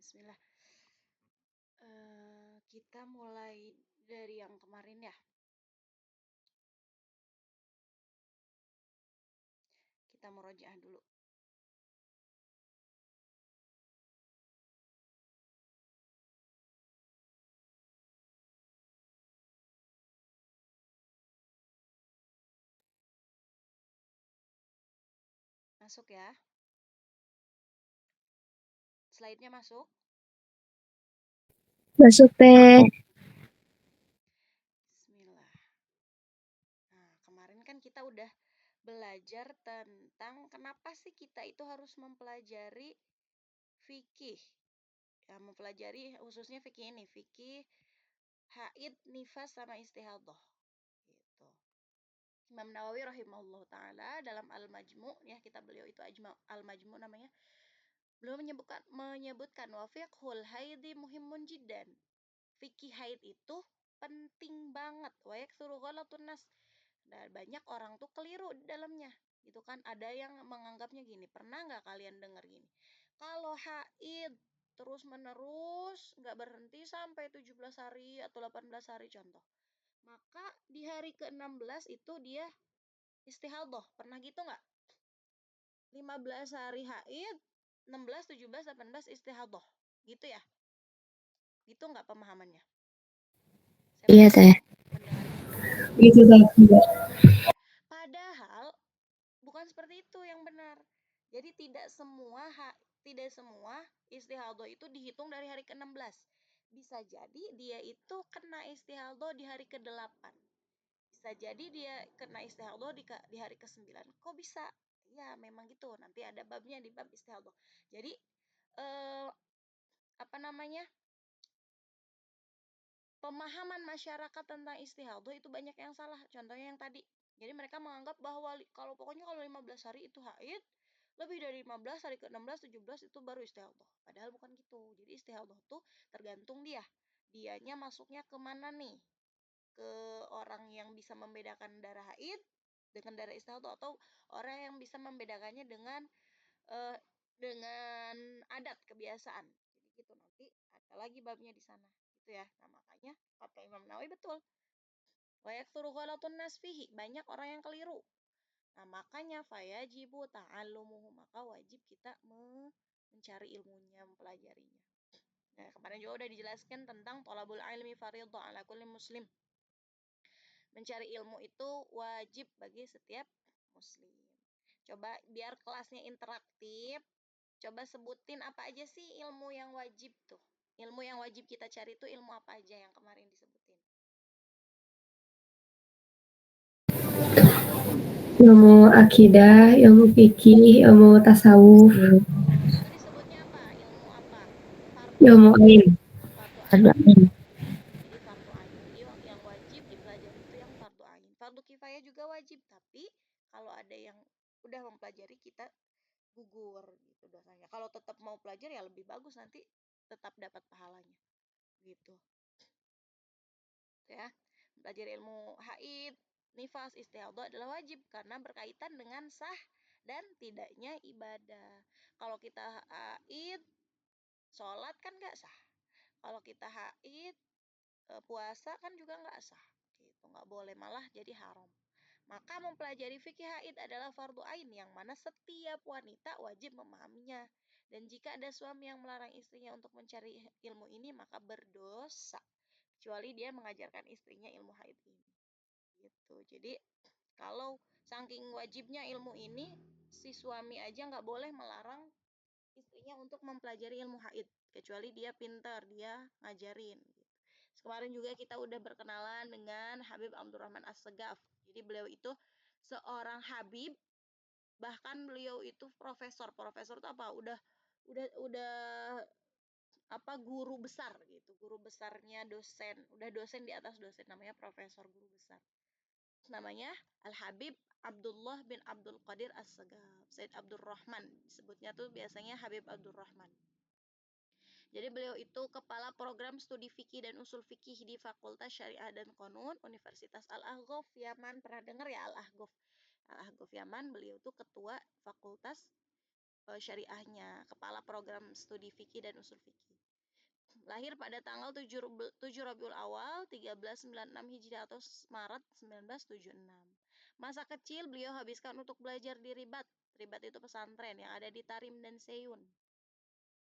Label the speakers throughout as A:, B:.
A: Bismillah. Kita mulai dari yang kemarin ya. Kita murojaah dulu. Masuk ya. Slide-nya masuk.
B: Masuk teh.
A: Bismillah. Nah, kemarin kan kita udah belajar tentang kenapa sih kita itu harus mempelajari fikih. Ya, mempelajari khususnya fikih ini, fikih haid, nifas sama istihadah. Gitu. Imam Nawawi rahimahullah taala dalam Al-Majmu' ya, kita beliau itu Al-Majmu' namanya. Beliau menyebutkan wa fiqhul haidi muhimun jiddan. Fikih haid itu penting banget. Wa yaktsuru ghalatun nas. Dan banyak orang tuh keliru di dalamnya. Gitu kan, ada yang menganggapnya gini. Pernah nggak kalian dengar gini? Kalau haid terus menerus nggak berhenti sampai 17 hari atau 18 hari contoh. Maka di hari ke-16 itu dia istihadah. Pernah gitu nggak? 15 hari haid, 16, 17, 18 istihadah. Gitu ya? Gitu nggak pemahamannya?
B: Iya teh.
A: Pendengar ini.
B: Gitu teh.
A: Padahal bukan seperti itu yang benar. Jadi tidak semua istihadah itu dihitung dari hari ke-16. Bisa jadi dia itu kena istihadah di hari ke-8. Bisa jadi dia kena istihadah di hari ke-9. Kok bisa? Ya, memang gitu. Nanti ada babnya di bab istihadah. Jadi apa namanya? Pemahaman masyarakat tentang istihadah itu banyak yang salah. Contohnya yang tadi. Jadi mereka menganggap bahwa kalau 15 hari itu haid, lebih dari 15 hari ke-16, 17 itu baru istihadah. Padahal bukan gitu. Jadi istihadah tuh tergantung dia. Dianya masuknya kemana nih? Ke orang yang bisa membedakan darah haid dengan darah istihadah, atau orang yang bisa membedakannya eh, dengan adat kebiasaan. Jadi gitu, nanti ada lagi babnya di sana gitu ya. Nah, makanya kata Imam Nawawi betul. Wa yaktsuru ghalatun nas fihi, banyak orang yang keliru. Nah, makanya fayajibu ta'allumuhu, maka wajib kita mencari ilmunya, mempelajarinya. Nah, kemarin juga udah dijelaskan tentang thalabul ilmi fardhu ala kulli muslim. Mencari ilmu itu wajib bagi setiap muslim. Coba biar kelasnya interaktif, coba sebutin apa aja sih ilmu yang wajib tuh. Ilmu yang wajib kita cari tuh ilmu apa aja yang kemarin disebutin?
B: Ilmu akidah, ilmu fikih, ilmu tasawuf,
A: Itu disebutnya apa? Ilmu apa? Fardu
B: ilmu
A: ain.
B: ain.
A: Fardu ain.
B: Ada ain.
A: Jadi fardu ain. Jadi yang wajib dipelajari itu yang fardu ain. Fardu kifayah juga wajib, tapi kalau ada yang udah mempelajari kita gugur gitu dosanya. Kalau tetap mau pelajari ya lebih bagus, nanti tetap dapat pahalanya. Gitu. Ya. Belajar ilmu haid, nifas, istihadah adalah wajib karena berkaitan dengan sah dan tidaknya ibadah. Kalau kita haid, sholat kan nggak sah. Kalau kita haid, puasa kan juga nggak sah. Gitu, nggak boleh, malah jadi haram. Maka mempelajari fikih haid adalah fardu ain yang mana setiap wanita wajib memahaminya. Dan jika ada suami yang melarang istrinya untuk mencari ilmu ini, maka berdosa. Kecuali dia mengajarkan istrinya ilmu haid ini. Gitu. Jadi kalau saking wajibnya ilmu ini, si suami aja nggak boleh melarang istrinya untuk mempelajari ilmu haid, kecuali dia pintar, dia ngajarin. Gitu. Kemarin juga kita udah berkenalan dengan Habib Abdurrahman As-Segaf. Jadi beliau itu seorang Habib, bahkan beliau itu profesor. Profesor itu apa? Udah apa, guru besar gitu. Guru besarnya dosen. Udah dosen di atas dosen, namanya profesor, guru besar. Namanya Al-Habib Abdullah bin Abdul Qadir As-Segaf. Said Abdurrahman. Disebutnya tuh biasanya Habib Abdurrahman. Jadi beliau itu kepala program studi fikih dan usul fikih di Fakultas Syariah dan Qanun Universitas Al-Ahqaf Yaman. Pernah dengar ya Al-Ahqaf? Al-Ahqaf Yaman, beliau itu ketua fakultas syariahnya, kepala program studi fikih dan usul fikih. Lahir pada tanggal 7 Rabiul Awal 1396 Hijriah atau Maret 1976. Masa kecil beliau habiskan untuk belajar di Ribat. Ribat itu pesantren yang ada di Tarim dan Seyun,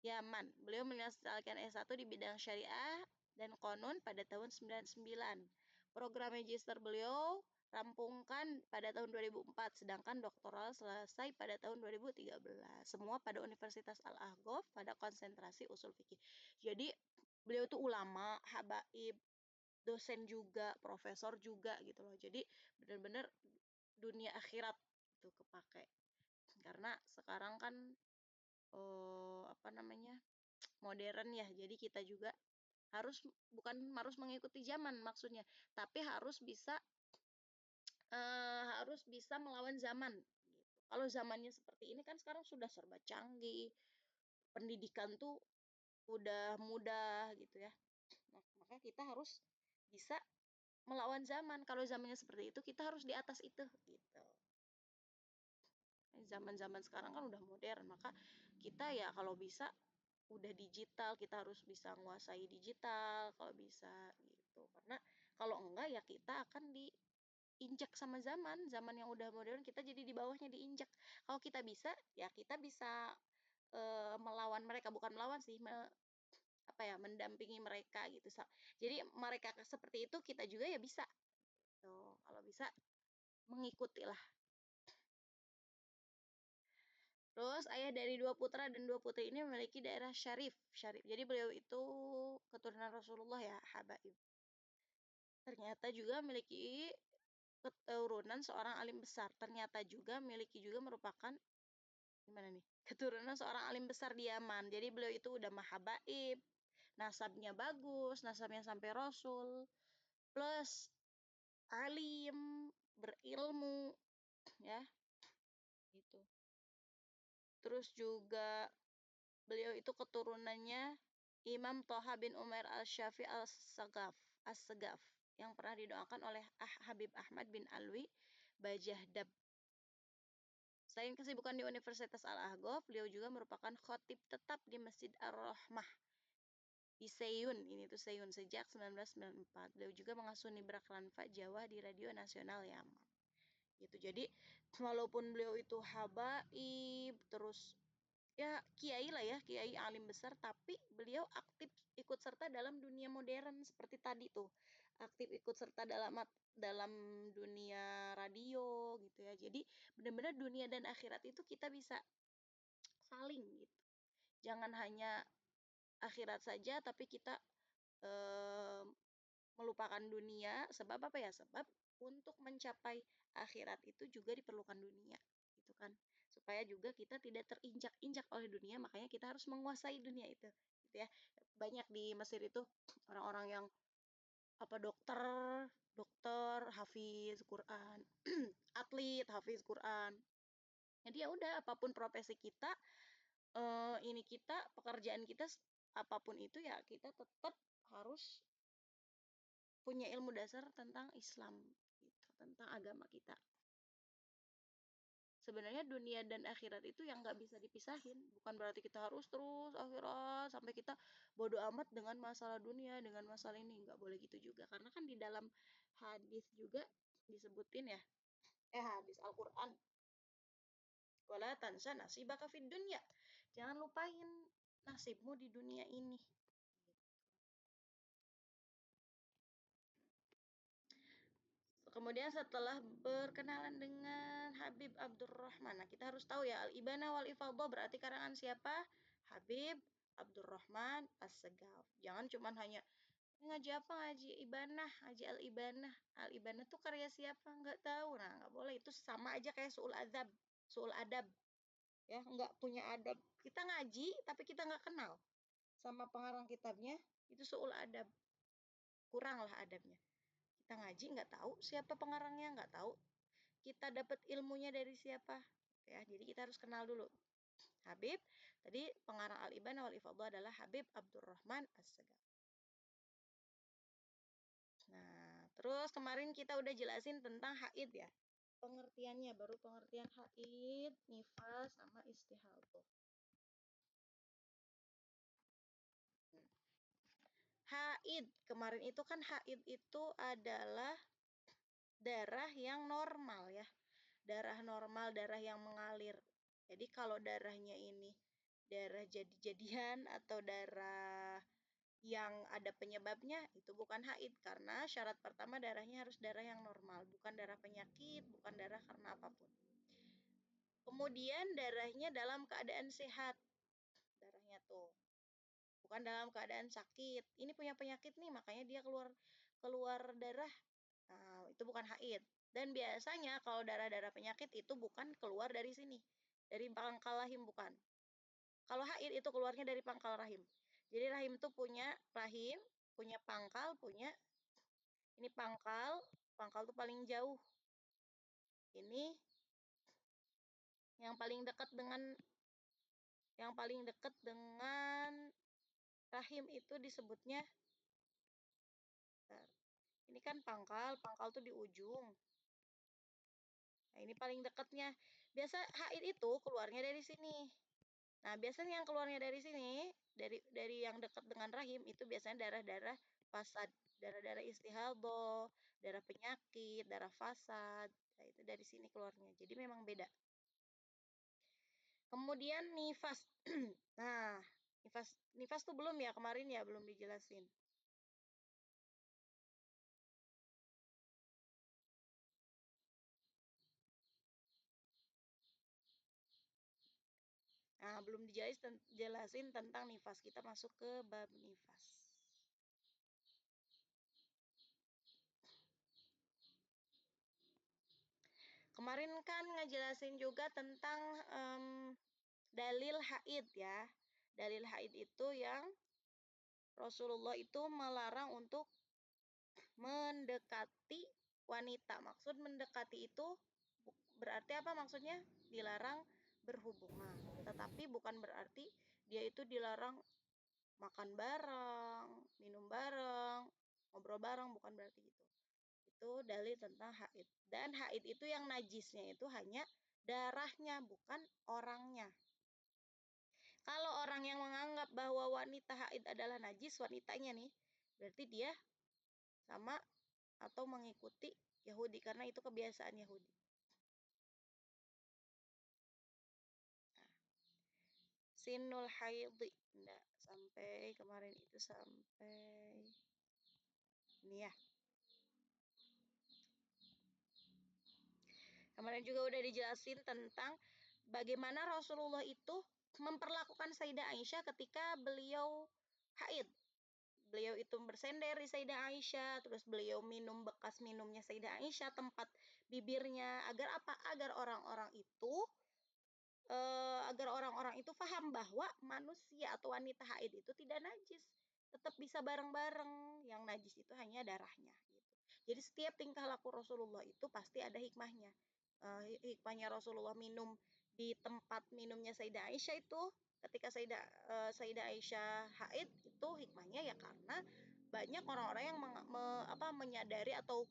A: Yaman. Beliau menyelesaikan S1 di bidang syariah dan konun pada tahun 99. Program magister beliau rampungkan pada tahun 2004, sedangkan doktoral selesai pada tahun 2013. Semua pada Universitas Al-Ahqaf pada konsentrasi usul fikih. Jadi beliau itu ulama, habaib, dosen juga, profesor juga gitu loh. Jadi benar-benar dunia akhirat itu kepake. Karena sekarang kan modern ya. Jadi kita juga bukan harus mengikuti zaman maksudnya, tapi harus bisa melawan zaman gitu. Kalau zamannya seperti ini kan sekarang sudah serba canggih, pendidikan tuh udah mudah gitu ya. Nah, maka kita harus bisa melawan zaman. Kalau zamannya seperti itu, kita harus di atas itu gitu. Zaman-zaman sekarang kan udah modern, maka kita ya kalau bisa udah digital, kita harus bisa menguasai digital kalau bisa gitu. Karena kalau enggak ya kita akan diinjak sama zaman yang udah modern, kita jadi di bawahnya diinjak. Kalau kita bisa ya kita bisa melawan mereka, bukan melawan sih, mendampingi mereka gitu. Jadi mereka seperti itu, kita juga ya bisa. Tuh, kalau bisa mengikuti lah. Terus ayah dari 2 putra dan 2 putri ini memiliki daerah syarif. Jadi beliau itu keturunan Rasulullah ya, habaib. Ternyata juga memiliki keturunan seorang alim besar. Ternyata juga merupakan gimana nih? Keturunan seorang alim besar di Yaman. Jadi beliau itu udah mahabaib, nasabnya bagus, nasabnya sampai Rasul, plus alim, berilmu, ya, gitu. Terus juga beliau itu keturunannya Imam Thaha bin Umar al-Syafi as-Sagaf yang pernah didoakan oleh Habib Ahmad bin Alwi Bajahdab. Selain kesibukan di Universitas Al-Ahqaf, beliau juga merupakan khotib tetap di Masjid Ar-Rahmah di Seyun. Ini tuh Seyun sejak 1994. Beliau juga mengasuh Nibrak Lanfa Jawa di Radio Nasional Yaman. Gitu. Jadi walaupun beliau itu habaib, terus ya kiai lah ya, kiai alim besar, tapi beliau aktif ikut serta dalam dunia modern seperti tadi tuh, aktif ikut serta dalam dunia radio gitu ya. Jadi benar-benar dunia dan akhirat itu kita bisa saling gitu, jangan hanya akhirat saja tapi kita melupakan dunia. Sebab apa ya? Sebab untuk mencapai akhirat itu juga diperlukan dunia gitu kan, supaya juga kita tidak terinjak-injak oleh dunia. Makanya kita harus menguasai dunia itu gitu ya. Banyak di Mesir itu orang-orang yang dokter hafiz Quran, atlet hafiz Quran. Jadi ya udah, apapun profesi kita, pekerjaan kita apapun itu ya kita tetap harus punya ilmu dasar tentang Islam gitu, tentang agama kita. Sebenarnya dunia dan akhirat itu yang nggak bisa dipisahin. Bukan berarti kita harus terus akhirat sampai kita bodoh amat dengan masalah dunia, dengan masalah ini. Nggak boleh gitu juga. Karena kan di dalam hadis juga disebutin ya, hadis Al-Quran, wala tansa nasibaka fid dunya. Jangan lupain nasibmu di dunia ini. Kemudian setelah berkenalan dengan Habib Abdurrahman, nah kita harus tahu ya, Al-Ibanah wal Ifadhah berarti karangan siapa? Habib Abdurrahman As-Sagaf. Jangan cuma hanya ngaji apa, ngaji Ibanah, ngaji Al-Ibanah. Al-Ibanah tuh karya siapa? Nggak tahu. Nah, nggak boleh. Itu sama aja kayak Su'ul Adab. Ya, nggak punya adab. Kita ngaji, tapi kita nggak kenal sama pengarang kitabnya, itu Su'ul Adab. Kurang lah adabnya. Kita ngaji nggak tahu siapa pengarangnya, nggak tahu kita dapat ilmunya dari siapa ya. Jadi kita harus kenal dulu. Habib tadi pengarang Al-Ibanah wal Ifadhah adalah Habib Abdurrahman As-Sagaf. Nah, terus kemarin kita udah jelasin tentang haid ya. pengertiannya, baru pengertian haid, nifas, sama istihadah. Haid, kemarin itu kan haid itu adalah darah yang normal ya. Darah normal, darah yang mengalir. Jadi kalau darahnya ini darah jadi-jadian atau darah yang ada penyebabnya, itu bukan haid. Karena syarat pertama darahnya harus darah yang normal, bukan darah penyakit, bukan darah karena apapun. Kemudian darahnya dalam keadaan sehat. Darahnya tuh bukan dalam keadaan sakit. Ini punya penyakit nih, makanya dia keluar darah. Nah, itu bukan haid. Dan biasanya kalau darah-darah penyakit itu bukan keluar dari sini, dari pangkal rahim, bukan. Kalau haid itu keluarnya dari pangkal rahim. Jadi rahim itu punya rahim, punya pangkal, punya ini pangkal tuh paling jauh. Ini yang paling dekat dengan rahim itu disebutnya, ini kan pangkal tuh di ujung. Nah, ini paling dekatnya. Biasa haid itu keluarnya dari sini. Nah, biasanya yang keluarnya dari sini, dari yang dekat dengan rahim itu biasanya darah-darah fasad, darah-darah istihadah, darah penyakit, darah fasad. Nah, itu dari sini keluarnya. Jadi memang beda. Kemudian nifas. Nah, nifas tuh belum ya kemarin ya, belum dijelasin. Nah, belum dijelasin tentang nifas. Kita masuk ke bab nifas. Kemarin kan ngejelasin juga tentang dalil haid ya. Dalil haid itu yang Rasulullah itu melarang untuk mendekati wanita. Maksud mendekati itu berarti apa maksudnya? Dilarang berhubungan. Tetapi bukan berarti dia itu dilarang makan bareng, minum bareng, ngobrol bareng, bukan berarti gitu. Itu dalil tentang haid. Dan haid itu yang najisnya itu hanya darahnya, bukan orangnya. Kalau orang yang menganggap bahwa wanita haid adalah najis, wanitanya nih, berarti dia sama atau mengikuti Yahudi, karena itu kebiasaan Yahudi. Nah, sinul haidhi. Nggak, sampai kemarin itu sampai ini ya. Kemarin juga udah dijelasin tentang bagaimana Rasulullah itu memperlakukan Sayyidah Aisyah ketika beliau haid. Beliau itu bersender di Sayyidah Aisyah, terus beliau minum bekas minumnya Sayyidah Aisyah, tempat bibirnya, agar apa? Agar orang-orang itu paham bahwa manusia atau wanita haid itu tidak najis, tetap bisa bareng-bareng. Yang najis itu hanya darahnya gitu. Jadi setiap tingkah laku Rasulullah itu pasti ada hikmahnya. Hikmahnya Rasulullah minum di tempat minumnya Sayyidah Aisyah itu, ketika Sayyidah Aisyah haid, itu hikmahnya ya karena banyak orang-orang yang menyadari, atau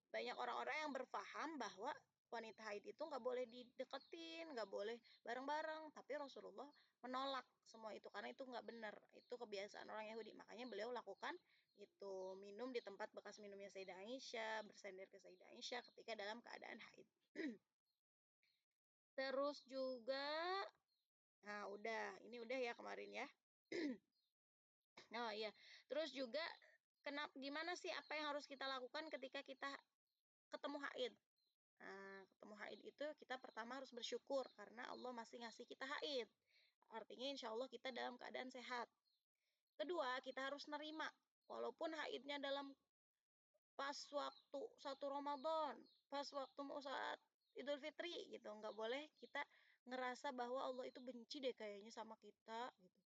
A: banyak orang-orang yang berpaham bahwa wanita haid itu nggak boleh dideketin, nggak boleh bareng-bareng. Tapi Rasulullah menolak semua itu karena itu nggak benar, itu kebiasaan orang Yahudi. Makanya beliau lakukan itu, minum di tempat bekas minumnya Sayyidah Aisyah, bersender ke Sayyidah Aisyah ketika dalam keadaan haid. Terus juga, nah ini udah ya kemarin ya. Oh iya, terus juga gimana sih apa yang harus kita lakukan ketika kita ketemu haid? Nah, ketemu haid itu kita pertama harus bersyukur karena Allah masih ngasih kita haid. Artinya insya Allah kita dalam keadaan sehat. Kedua, kita harus nerima. Walaupun haidnya dalam pas waktu 1 Ramadan, pas waktu mau saat Idul Fitri gitu. Nggak boleh kita ngerasa bahwa Allah itu benci deh kayaknya sama kita gitu.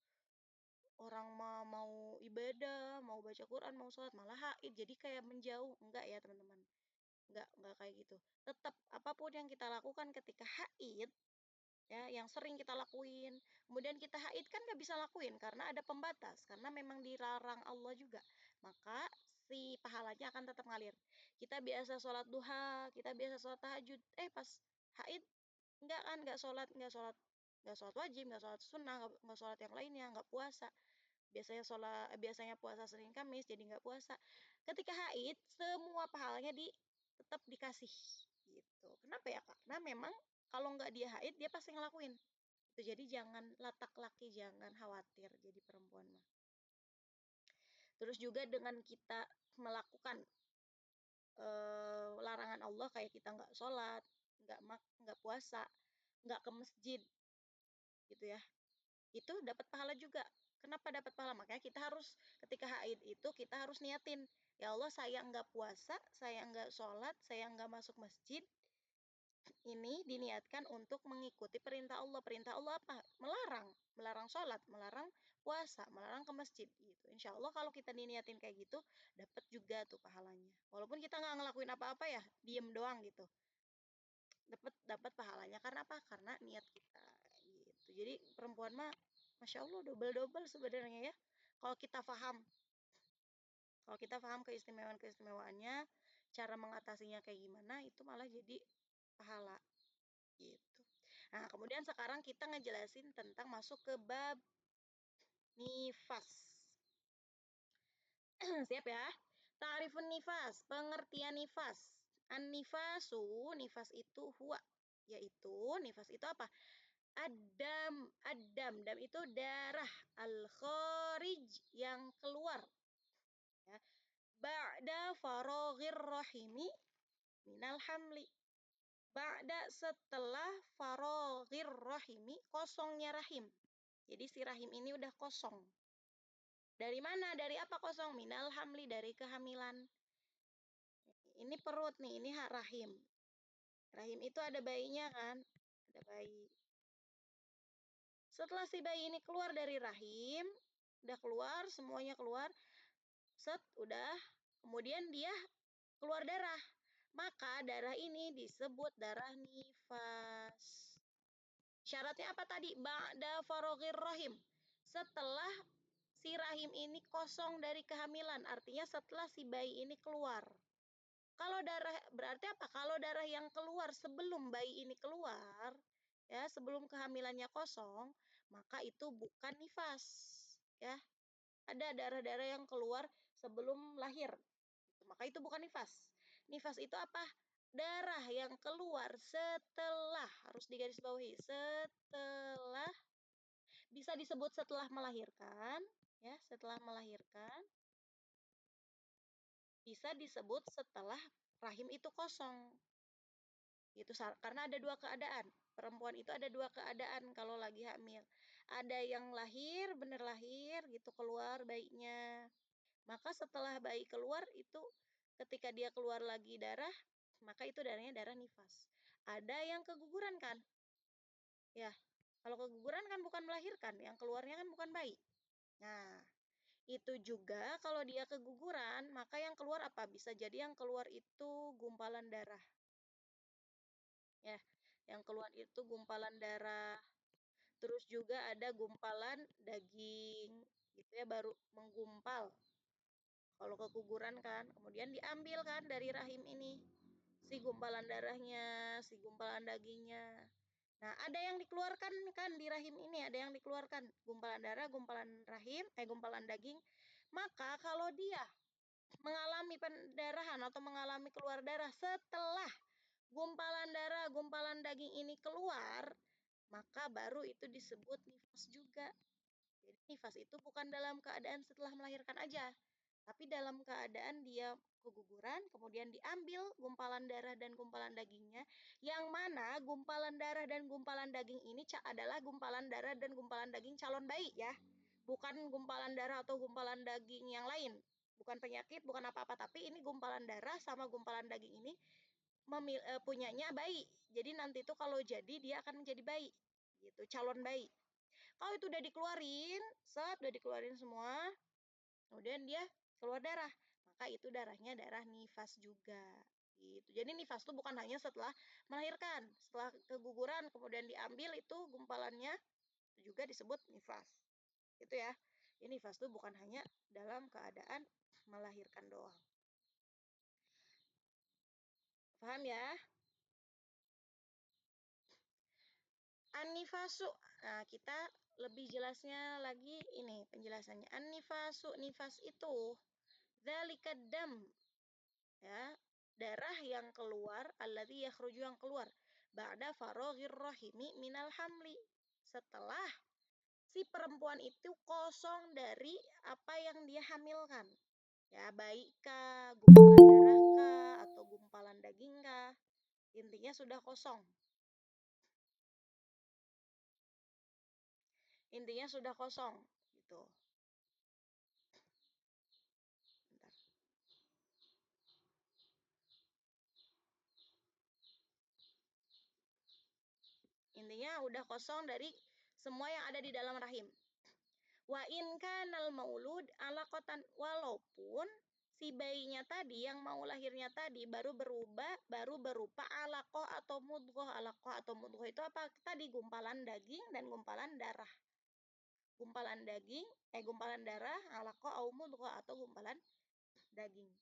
A: Orang mau ibadah, mau baca Quran, mau sholat, malah haid. Jadi kayak menjauh. Enggak ya teman-teman. Enggak kayak gitu. Tetap apapun yang kita lakukan ketika haid, ya, yang sering kita lakuin, kemudian kita haid kan nggak bisa lakuin karena ada pembatas, karena memang dilarang Allah juga, maka si pahalanya akan tetap ngalir. Kita biasa sholat duha, kita biasa sholat tahajud. Pas haid enggak kan, enggak sholat wajib, enggak sholat sunnah, enggak sholat yang lainnya, enggak puasa. Biasanya puasa Senin Kamis jadi enggak puasa. Ketika haid semua pahalanya tetap dikasih gitu. Kenapa ya Kak? Karena memang kalau enggak dia haid dia pasti ngelakuin. Itu jadi jangan latak laki, jangan khawatir jadi perempuan mah. Terus juga dengan kita melakukan larangan Allah kayak kita nggak sholat, nggak puasa, nggak ke masjid, gitu ya. Itu dapat pahala juga. Kenapa dapat pahala? Makanya kita harus ketika haid itu kita harus niatin, ya Allah saya nggak puasa, saya nggak sholat, saya nggak masuk masjid. Ini diniatkan untuk mengikuti perintah Allah. Perintah Allah apa? Melarang sholat, melarang puasa, melarang ke masjid gitu. Insya Allah kalau kita diniatin kayak gitu, dapat juga tuh pahalanya. Walaupun kita nggak ngelakuin apa-apa ya, diem doang gitu. Dapat pahalanya karena apa? Karena niat kita gitu. Jadi perempuan mah Masya Allah double sebenarnya ya. Kalau kita paham keistimewaan-keistimewaannya, cara mengatasinya kayak gimana, itu malah jadi pahala gitu. Nah, kemudian sekarang kita ngejelasin tentang masuk ke bab nifas. Siap ya? Ta'rifun nifas, pengertian nifas. An-nifasu, nifas itu huwa, yaitu nifas itu apa? Adam, dam itu darah, al-kharij yang keluar. Ya. Ba'da faroghir rahimi minal hamli. Ba'da setelah faroghir rahimi, kosongnya rahim. Jadi si rahim ini udah kosong. Dari mana? Dari apa kosong? Minal hamli, dari kehamilan. Ini perut nih, ini rahim. Rahim itu ada bayinya kan? Ada bayi. Setelah si bayi ini keluar dari rahim, udah keluar, semuanya keluar, udah, kemudian dia keluar darah. Maka darah ini disebut darah nifas. Syaratnya apa tadi? Ba'da faroghir rahim. Setelah si rahim ini kosong dari kehamilan, artinya setelah si bayi ini keluar. Kalau darah berarti apa? Kalau darah yang keluar sebelum bayi ini keluar, ya, sebelum kehamilannya kosong, maka itu bukan nifas, ya. Ada darah-darah yang keluar sebelum lahir, maka itu bukan nifas. Nifas itu apa? Darah yang keluar setelah, harus digarisbawahi, setelah, bisa disebut setelah melahirkan, ya, setelah melahirkan, bisa disebut setelah rahim itu kosong. Gitu, karena ada dua keadaan. Perempuan itu ada dua keadaan kalau lagi hamil. Ada yang lahir, bener lahir gitu, keluar bayinya. Maka setelah bayi keluar itu ketika dia keluar lagi darah, maka itu darahnya darah nifas. Ada yang keguguran kan? Ya, kalau keguguran kan bukan melahirkan, yang keluarnya kan bukan bayi. Nah, itu juga kalau dia keguguran, maka yang keluar apa? Bisa jadi yang keluar itu gumpalan darah. Ya, yang keluar itu gumpalan darah. Terus juga ada gumpalan daging, gitu ya, baru menggumpal. Kalau keguguran kan, kemudian diambil kan dari rahim ini, si gumpalan darahnya, si gumpalan dagingnya. Nah, ada yang dikeluarkan kan di rahim ini, ada yang dikeluarkan gumpalan darah, gumpalan rahim, gumpalan daging. Maka kalau dia mengalami pendarahan atau mengalami keluar darah setelah gumpalan darah, gumpalan daging ini keluar, maka baru itu disebut nifas juga. Jadi nifas itu bukan dalam keadaan setelah melahirkan aja, tapi dalam keadaan dia keguguran, kemudian diambil gumpalan darah dan gumpalan dagingnya, yang mana gumpalan darah dan gumpalan daging ini adalah gumpalan darah dan gumpalan daging calon bayi ya, bukan gumpalan darah atau gumpalan daging yang lain, bukan penyakit, bukan apa-apa, tapi ini gumpalan darah sama gumpalan daging ini punyanya bayi. Jadi nanti itu kalau jadi dia akan menjadi bayi, gitu, calon bayi. Kalau itu udah dikeluarin, udah dikeluarin semua, kemudian dia keluar darah, maka itu darahnya darah nifas juga. Gitu. Jadi nifas itu bukan hanya setelah melahirkan, setelah keguguran kemudian diambil itu gumpalannya juga disebut nifas. Gitu ya. Ini nifas itu bukan hanya dalam keadaan melahirkan doang. Paham ya? An-nifasu. Nah, kita lebih jelasnya lagi ini penjelasannya. An-nifasu, nifas itu dzalikad dam, ya, darah yang keluar, alladzi yakhruju yang keluar ba'da faraghir rahimi minal hamli. Setelah si perempuan itu kosong dari apa yang dia hamilkan. Ya, baik kah, gumpalan darah kah, atau gumpalan daging kah. Intinya sudah kosong. Intinya sudah kosong gitu. Bentar. Intinya udah kosong dari semua yang ada di dalam rahim. Wa in kanal maulud alaqatan, walaupun si bayinya tadi yang mau lahirnya tadi baru berupa alaqah atau mudghah. Alaqah atau mudghah itu apa? Tadi gumpalan daging dan gumpalan darah. Gumpalan darah, alaqah au mudghah atau gumpalan daging.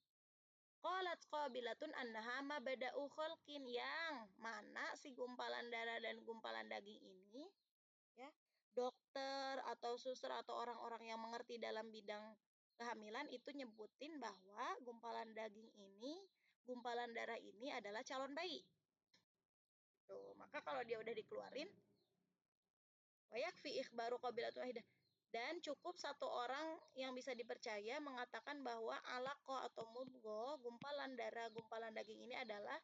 A: Qalat qabilatun annaha mabda'u khalqin, yang mana si gumpalan darah dan gumpalan daging ini, ya, dokter atau suster atau orang-orang yang mengerti dalam bidang kehamilan itu nyebutin bahwa gumpalan daging ini, gumpalan darah ini adalah calon bayi. Tuh, maka kalau dia udah dikeluarin, wayakfi ikhbaru qabilatun wahidah, dan cukup satu orang yang bisa dipercaya mengatakan bahwa alaqah atau mudghah, gumpalan darah, gumpalan daging ini adalah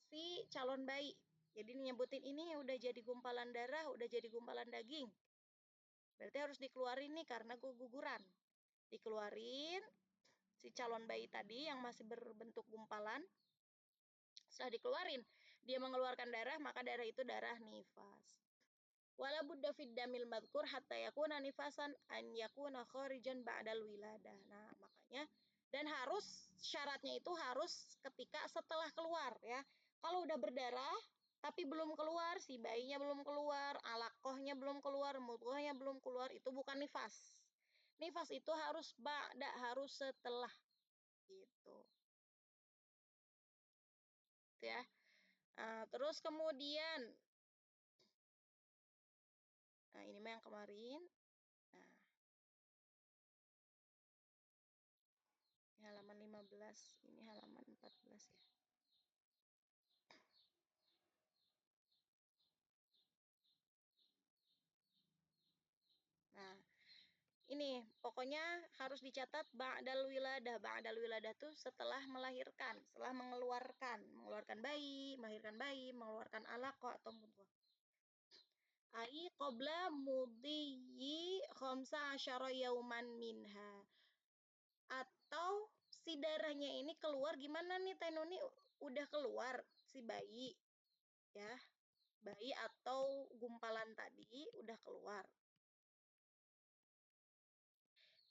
A: si calon bayi. Jadi nyebutin ini udah jadi gumpalan darah, udah jadi gumpalan daging. Berarti harus dikeluarin nih karena guguran. Dikeluarin si calon bayi tadi yang masih berbentuk gumpalan. Setelah dikeluarin, dia mengeluarkan darah, maka darah itu darah nifas. Wala budda fid damil madhkur hatta yakuna nifasan an yakuna kharijan ba'dal wiladah. Nah, makanya dan harus syaratnya itu harus ketika setelah keluar, ya. Kalau udah berdarah tapi belum keluar, si bayinya belum keluar, alaqohnya belum keluar, mudghahnya belum keluar, itu bukan nifas. Nifas itu harus ba'da, harus setelah gitu. Ya. Nah, terus kemudian ini mah yang kemarin. Nah, ini halaman 15, ini halaman 14 ya. Nah, ini pokoknya harus dicatat ba'dal wiladah. Ba'dal wiladah tuh setelah melahirkan, setelah mengeluarkan bayi, mengeluarkan alaqah atau mudghah. Ai qabla mudhiyi 15 yauman minha. Atau si darahnya ini keluar gimana nih Tenuni, udah keluar si bayi, ya. Bayi atau gumpalan tadi udah keluar.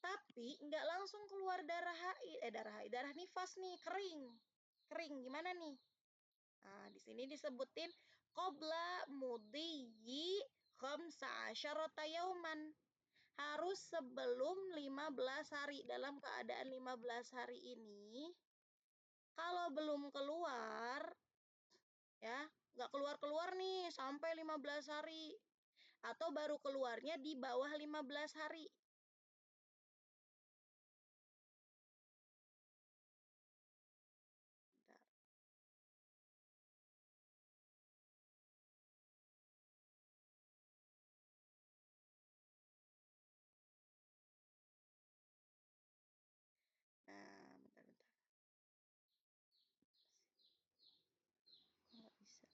A: Tapi nggak langsung keluar darah nifas nih, kering gimana nih? Nah, di sini disebutin qabla mudhiyi 15 yauman, harus sebelum 15 hari. Dalam keadaan 15 hari ini kalau belum keluar, ya, nggak keluar nih sampai 15 hari, atau baru keluarnya di bawah 15 hari. Nah, bentar. Nggak bisa.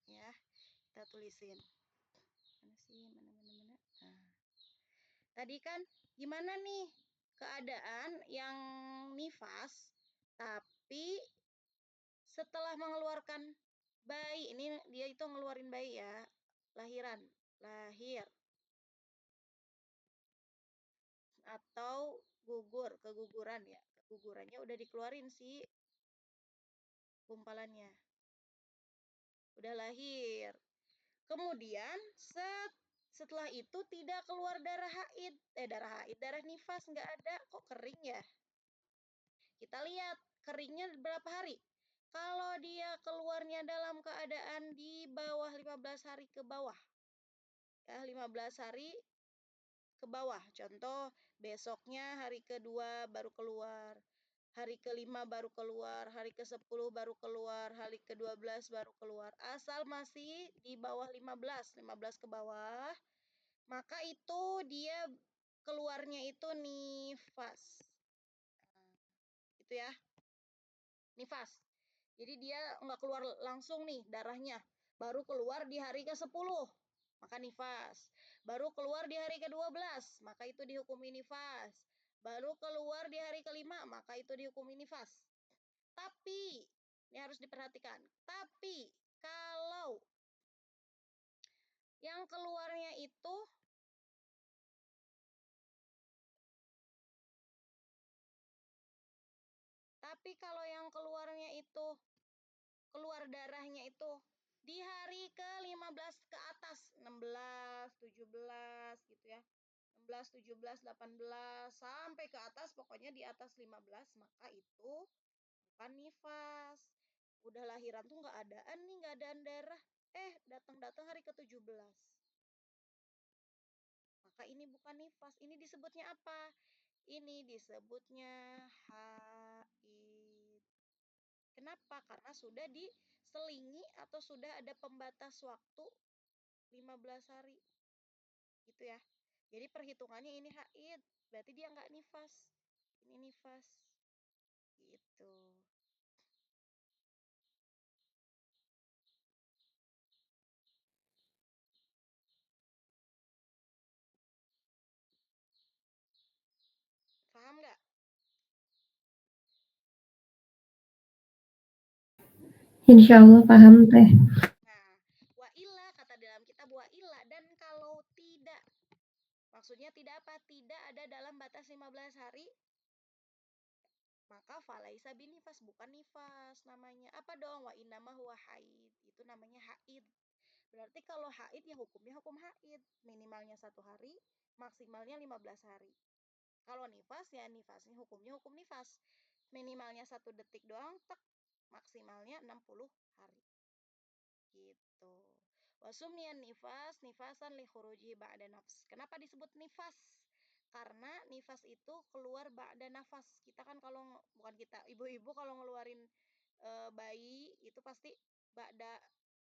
A: Ya, kita tulisin. Mana sih? Mana. Nah, tadi kan gimana nih keadaan yang nifas, tapi setelah mengeluarkan bayi, ini dia itu ngeluarin bayi ya, lahir atau keguguran ya, kegugurannya udah dikeluarin sih gumpalannya, udah lahir. Kemudian Setelah itu tidak keluar darah haid. Darah nifas nggak ada. Kok kering ya? Kita lihat keringnya berapa hari. Kalau dia keluarnya dalam keadaan di bawah 15 hari ke bawah. Ya, 15 hari ke bawah. Contoh, besoknya hari kedua baru keluar. Hari kelima baru keluar, hari ke-10 baru keluar, hari ke-12 baru keluar. Asal masih di bawah 15 ke bawah, maka itu dia keluarnya itu nifas. Itu ya, nifas. Jadi dia nggak keluar langsung nih darahnya, baru keluar di hari ke-10, maka nifas. Baru keluar di hari ke-12, maka itu dihukumi nifas. Baru keluar di hari kelima, maka itu dihukumi nifas. Tapi, ini harus diperhatikan. Tapi, kalau yang keluarnya itu keluar darahnya itu di hari ke-15 ke atas, 16, 17 gitu ya. 16, 17, 18 sampai ke atas, pokoknya di atas 15, maka itu bukan nifas. Udah lahiran tuh nggak adaan darah. Datang-datang hari ke-17. Maka ini bukan nifas. Ini disebutnya apa? Ini disebutnya haid. Kenapa? Karena sudah diselingi atau sudah ada pembatas waktu 15 hari. Gitu ya. Jadi perhitungannya ini haid. Berarti dia nggak nifas. Ini nifas. Gitu. Paham nggak?
B: Insya Allah paham teh.
A: Nah, wa illa kata dalam kitab wa illa, dan kalau tidak, maksudnya tidak apa? Tidak ada dalam batas 15 hari, maka falaisa binifas, bukan nifas namanya. Apa dong? Wa innama huwa haid. Itu namanya haid. Berarti kalau haid ya hukumnya hukum haid. Minimalnya 1 hari, maksimalnya 15 hari. Kalau nifas ya nifasnya hukumnya hukum nifas. Minimalnya 1 detik doang, maksimalnya 60 hari. Gitu. Wasumian nifas nifasan li khuruji ba'da nafs. Kenapa disebut nifas? Karena nifas itu keluar ba'da nafas. Kita kan kalau bukan kita, ibu-ibu kalau ngeluarin bayi itu pasti ba'da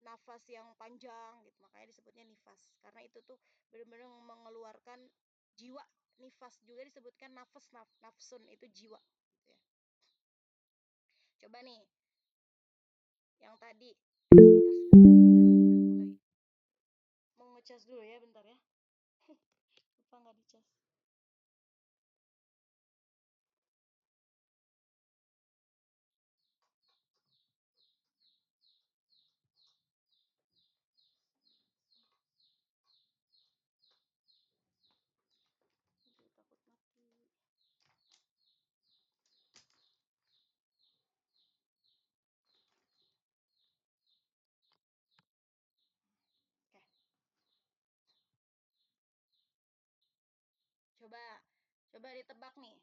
A: nafas yang panjang gitu. Makanya disebutnya nifas. Karena itu tuh benar-benar mengeluarkan jiwa. Nifas juga disebutkan nafsun itu jiwa gitu ya. Coba nih yang tadi mau ngecas dulu ya, bentar ya. Lupa nggak dicas. Aduh, takut mati. Oke. Coba ditebak nih.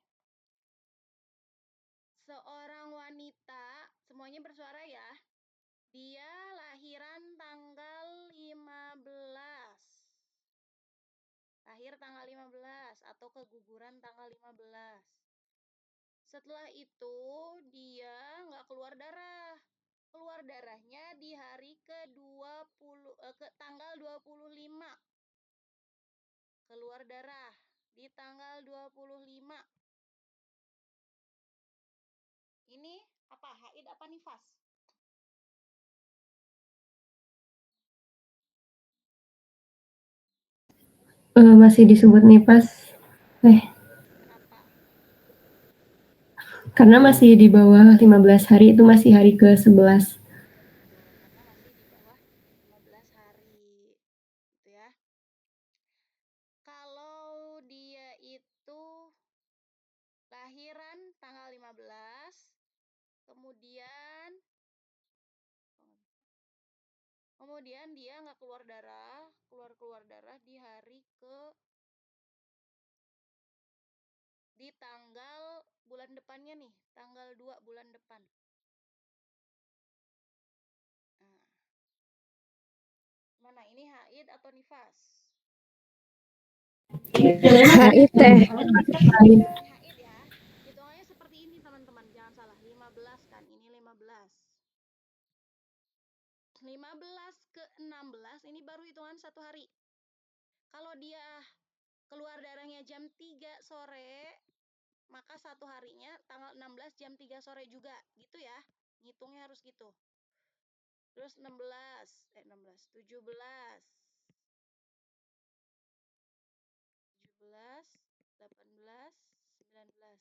A: Seorang wanita, semuanya bersuara ya. Dia lahiran tanggal 15. Lahir tanggal 15 atau keguguran tanggal 15. Setelah itu dia nggak keluar darah. Keluar darahnya di hari ke-20 ke tanggal 25. Keluar darah di tanggal 25. Ini apa? Haid apa nifas?
B: Masih disebut nifas.
A: Kenapa?
B: Karena masih di bawah 15 hari, itu masih hari ke-11.
A: Betul, karena masih di bawah 15 hari. Gitu ya. Kalau dia itu lahiran tanggal 15, kemudian Kemudian dia nggak keluar darah di hari di tanggal bulan depannya nih, tanggal 2 bulan depan. Nah, mana ini haid atau nifas?
B: Haid teh.
A: Haid ya. Hitungannya seperti ini teman-teman, jangan salah. 15 kan, ini 15. 15 ke 16 ini baru hitungan 1 hari. Kalau dia keluar darahnya jam 3 sore, maka 1 harinya tanggal 16 jam 3 sore juga, gitu ya. Ngitungnya harus gitu. Terus 17, 18, 18, 19.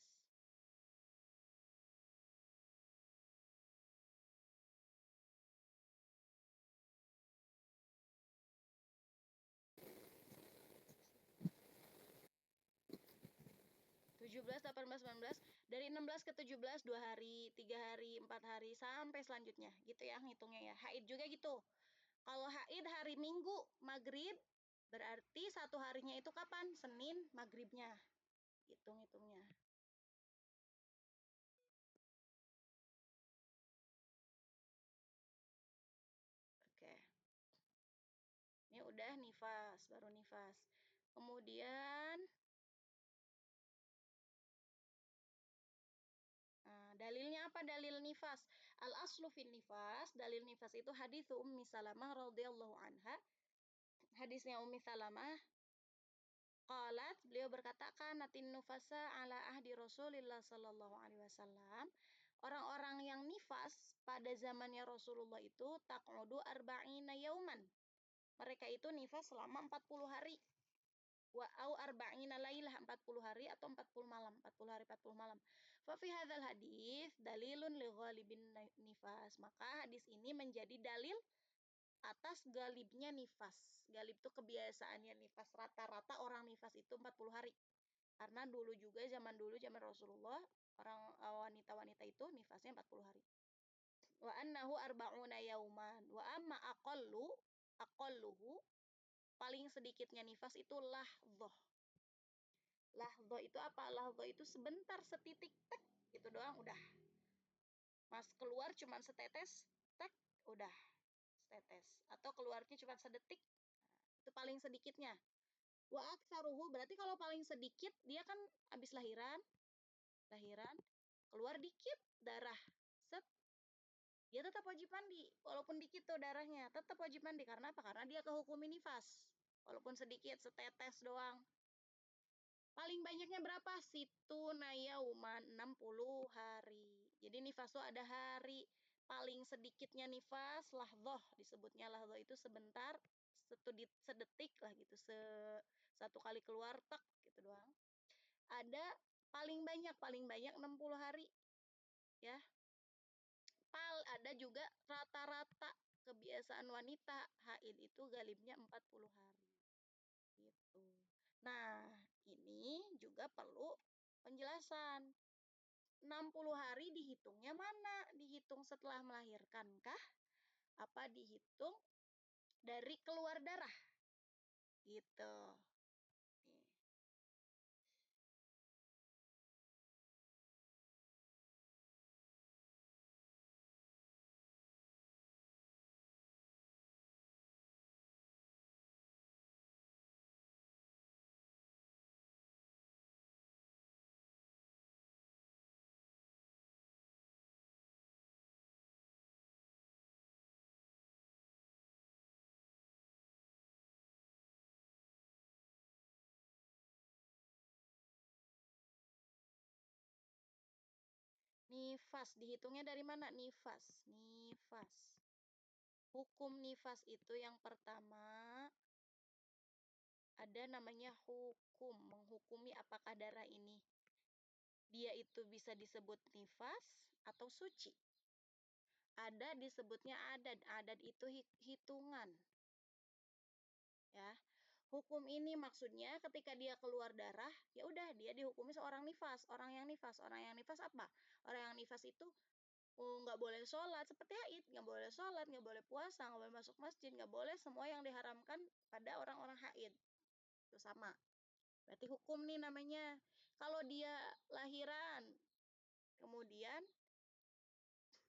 A: 17, 18, 19, dari 16 ke 17 2 hari, 3 hari, 4 hari sampai selanjutnya. Gitu ya ngitungnya ya. Haid juga gitu. Kalau haid hari Minggu maghrib, berarti 1 harinya itu kapan? Senin maghribnya. Hitung-hitungnya. Oke. Ini udah nifas, baru nifas. Kemudian dalilnya apa dalil nifas? Al aslu fin nifas, dalil nifas itu hadis Ummi Salamah radhiyallahu anha. Hadisnya Ummi Salamah qalat, beliau berkata kanatin nufasa ala ahdi Rasulillah sallallahu alaihi wasallam. Orang-orang yang nifas pada zamannya Rasulullah itu taq'udu arba'ina yauman. Mereka itu nifas selama 40 hari. Wa au arba'ina lailah 40 hari atau 40 malam, 40 hari 40 malam. Fa fi hadzal hadis dalilun li ghalibin nifas. Maka hadis ini menjadi dalil atas galibnya nifas. Galib itu kebiasaannya nifas. Rata-rata orang nifas itu 40 hari. Karena dulu juga zaman Rasulullah, orang wanita-wanita itu nifasnya 40 hari. Wa annahu arba'una yauman. Wa amma aqalluhu paling sedikitnya nifas itu lahdhah. Lahdhah itu apa? Lahdhah itu sebentar, setitik tek, itu doang udah. Mas keluar cuma setetes, tek, udah setetes. Atau keluarnya cuma sedetik, itu paling sedikitnya. Wa aktsaruhu berarti kalau paling sedikit dia kan habis lahiran, keluar dikit darah. Set, dia tetap wajib mandi. Walaupun dikit tuh darahnya, tetap wajib mandi. Karena apa? Karena dia kehukumi nifas. Walaupun sedikit, setetes doang. Paling banyaknya berapa? Situna yauman, 60 hari. Jadi nifas tuh ada hari. Paling sedikitnya nifas, lahdhah. Disebutnya lahdhah itu sebentar, sedetik lah gitu. Satu kali keluar, tak gitu doang. Ada paling banyak 60 hari. Ya. Ada juga rata-rata kebiasaan wanita haid itu galibnya 40 hari. Gitu. Nah, ini juga perlu penjelasan. 60 hari dihitungnya mana? Dihitung setelah melahirkan kah? Apa dihitung dari keluar darah? Gitu. Nih. Nifas dihitungnya dari mana? Nifas. Hukum nifas itu yang pertama ada namanya hukum, menghukumi apakah darah ini dia itu bisa disebut nifas atau suci. Ada disebutnya adat. Adat itu hitungan. Ya. Hukum ini maksudnya ketika dia keluar darah, ya udah dia dihukumi seorang nifas, orang yang nifas apa? Orang yang nifas itu nggak boleh sholat seperti haid, nggak boleh sholat, nggak boleh puasa, nggak boleh masuk masjid, nggak boleh semua yang diharamkan pada orang-orang haid. Itu sama. Berarti hukum nih namanya. Kalau dia lahiran, kemudian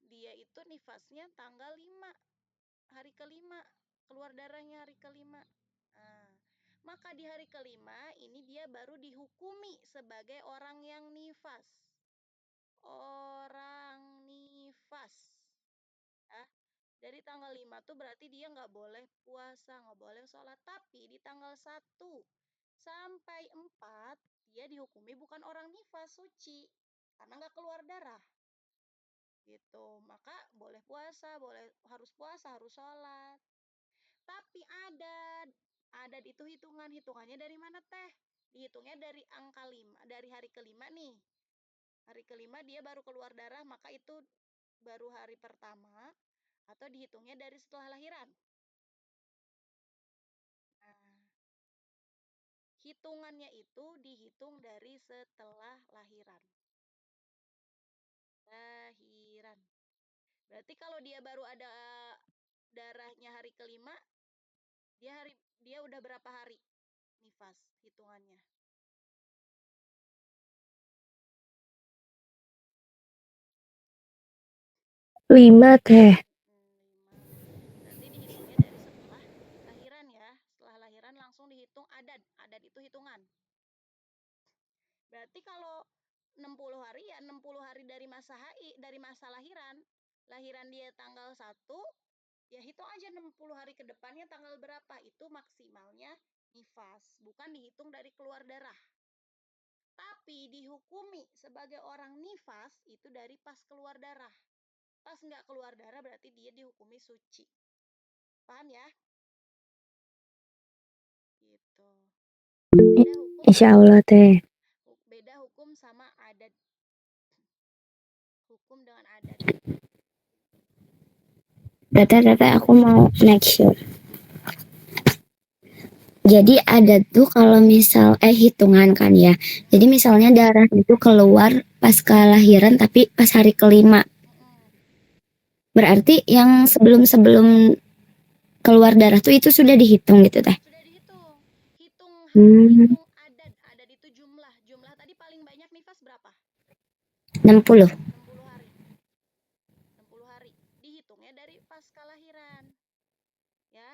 A: dia itu nifasnya tanggal 5, hari kelima, keluar darahnya hari kelima. Nah, maka di hari kelima ini dia baru dihukumi sebagai orang yang nifas. Orang nifas. Ya. Dari tanggal 5 tuh berarti dia nggak boleh puasa, nggak boleh sholat. Tapi di tanggal 1 sampai 4 dia dihukumi bukan orang nifas, suci. Karena nggak keluar darah. Gitu. Maka boleh puasa, harus puasa, harus sholat. Tapi adat itu hitungannya dari mana teh? Dihitungnya dari angka 5, dari hari kelima nih. Hari kelima dia baru keluar darah, maka itu baru hari pertama, atau dihitungnya dari setelah lahiran. Nah, hitungannya itu dihitung dari setelah lahiran. Lahiran. Berarti kalau dia baru ada darahnya hari kelima, dia udah berapa hari nifas hitungannya?
B: 5 teh.
A: 5. Berarti dihitungnya dari setelah lahiran ya. Setelah lahiran langsung dihitung adat. Adat itu hitungan. Berarti kalau 60 hari ya 60 hari dari masa lahiran. Lahiran dia tanggal 1, ya hitung aja 60 hari ke depannya tanggal berapa. Itu maksimalnya nifas, bukan dihitung dari keluar darah. Tapi dihukumi sebagai orang nifas itu dari pas keluar darah. Pas nggak keluar darah berarti dia dihukumi suci. Paham ya? Gitu.
B: Insya Allah teh.
A: Beda hukum sama adat. Hukum dengan adat.
B: Data aku mau next year. Jadi ada tuh kalau misal hitungan kan ya. Jadi misalnya darah itu keluar pas kelahiran tapi pas hari kelima. Berarti yang sebelum keluar darah tuh itu sudah dihitung gitu teh.
A: Sudah dihitung. Hitung adat. Adat itu jumlah. Jumlah tadi paling banyak nifas berapa?
B: 60.
A: 60 hari. 60 hari. Dihitungnya dari pas kelahiran. Ya.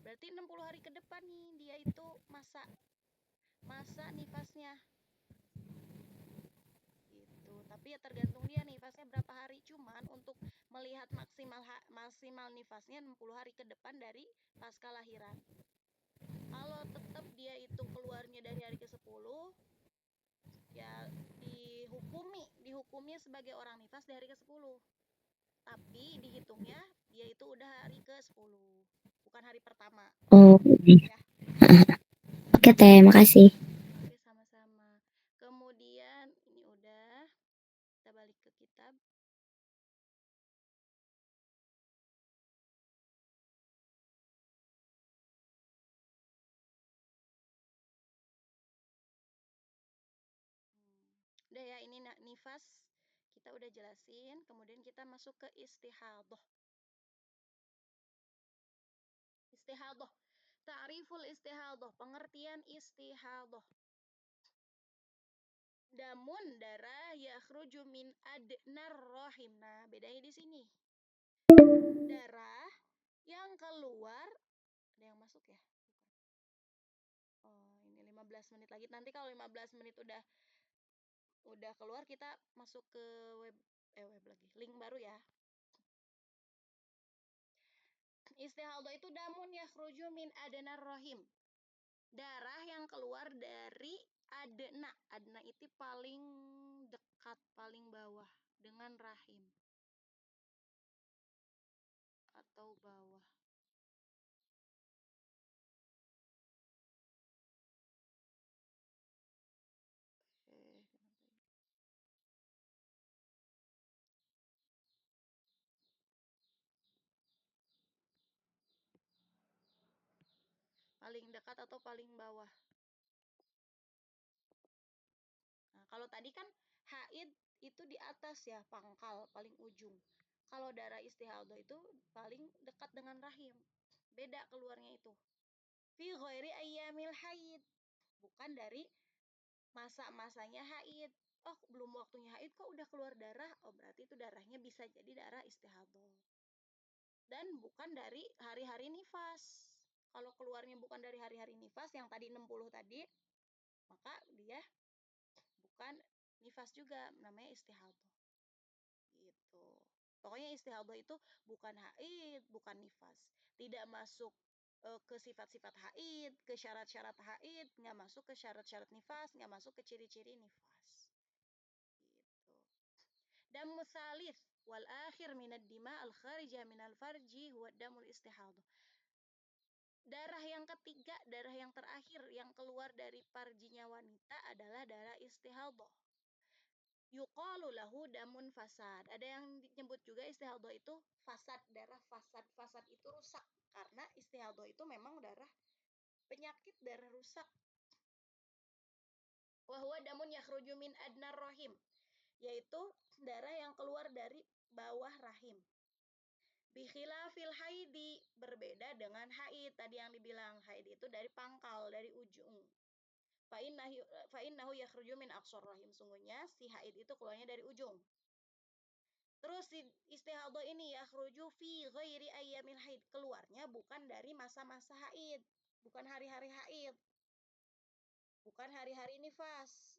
A: Berarti 60 hari ke depan nih dia itu masa nifasnya. Gitu. Tapi ya tergantung dia nifasnya berapa hari. Cuman untuk melihat maksimal nifasnya 60 hari ke depan dari pasca lahiran. Kalau tetap dia itu keluarnya dari hari ke-10, ya dihukumnya sebagai orang nifas di hari ke-10. Tapi dihitungnya dia itu udah hari ke-10, bukan hari pertama.
B: Oh.
A: Ya.
B: Oke teh, makasih.
A: Oke, sama-sama. Kemudian ini udah, kita balik ke kitab. Udah ya, ini nifas kita udah jelasin. Kemudian kita masuk ke istihadah. Istihadah. Ta'riful istihadah, pengertian istihadah. Damun darah yakhruju min adnar rahim. Nah, bedanya di sini. Darah yang keluar, ada yang masuk ya? Oh, ini 15 menit lagi. Nanti kalau 15 menit udah keluar, kita masuk ke web lagi. Link baru ya. Istihadah itu damun yakhruju min adnar rahim. Darah yang keluar dari adna. Adna itu paling dekat, paling bawah dengan rahim atau bawah. Paling dekat atau paling bawah. Nah, kalau tadi kan haid itu di atas ya, pangkal paling ujung. Kalau darah istihadah itu paling dekat dengan rahim. Beda keluarnya itu. Fi ghairi ayyamil haid. Bukan dari masa-masanya haid. Oh, belum waktunya haid kok udah keluar darah. Oh, berarti itu darahnya bisa jadi darah istihadah. Dan bukan dari hari-hari nifas. Kalau keluarnya bukan dari hari-hari nifas yang tadi 60 tadi, maka dia bukan nifas juga, namanya istihadah. Gitu. Pokoknya istihadah itu bukan haid, bukan nifas. Tidak masuk ke sifat-sifat haid, ke syarat-syarat haid, nggak masuk ke syarat-syarat nifas, nggak masuk ke ciri-ciri nifas. Gitu. Dan musalis wal akhir minad dima al kharija minal farji huwa damul istihadah. Darah yang ketiga, darah yang terakhir yang keluar dari farjinya wanita adalah darah istihadah. Yuqalu lahu damun fasad. Ada yang nyebut juga istihadah itu fasad, darah fasad. Fasad itu rusak karena istihadah itu memang darah penyakit, darah rusak. Wa huwa damun yakhruju min adnar rahim, yaitu darah yang keluar dari bawah rahim. Bikhilafil haidi, berbeda dengan haid. Tadi yang dibilang haid itu dari pangkal, dari ujung. Fa'innahu yakhruju min aqsar rahim. Sungguhnya si haid itu keluarnya dari ujung. Terus si istihadah ini yakhruju fi ghairi ayyamil haid. Keluarnya bukan dari masa-masa haid. Bukan hari-hari haid. Bukan hari-hari nifas.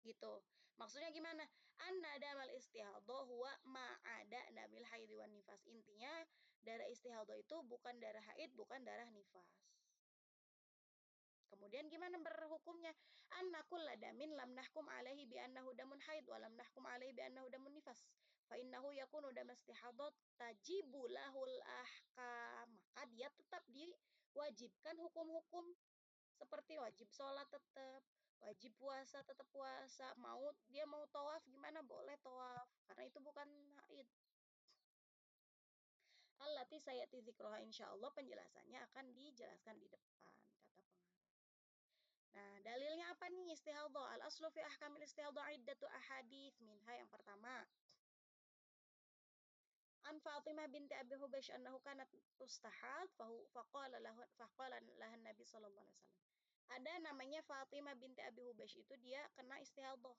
A: Gitu. Maksudnya gimana? Anna damal istihadah huwa ma'ada damil haid wan nifas. Intinya darah istihadah itu bukan darah haid, bukan darah nifas. Kemudian gimana berhukumnya? Anna kulla damin lam nahkum alaihi bi annahu damun haid wa lam nahkum alaihi bi annahu damun nifas. Fa innahu yakunu dam istihadat tajibu lahul ahkam. Maka dia tetap diwajibkan hukum-hukum seperti wajib sholat tetap, wajib puasa tetap puasa, dia mau tawaf gimana boleh tawaf karena itu bukan haid. Allati sayati dzikruha, insyaallah penjelasannya akan dijelaskan di depan, kata pengarang. Nah, dalilnya apa nih istihadah? Al aslu fi ahkamil istihadah iddatu ahadits, minha yang pertama an Fatimah binti Abi Hubaysh annahu kanat tustahad faqala lahan Nabi sallallahu alaihi wasallam. Ada namanya Fatimah binti Abi Hubaysh, itu dia kena istihadah.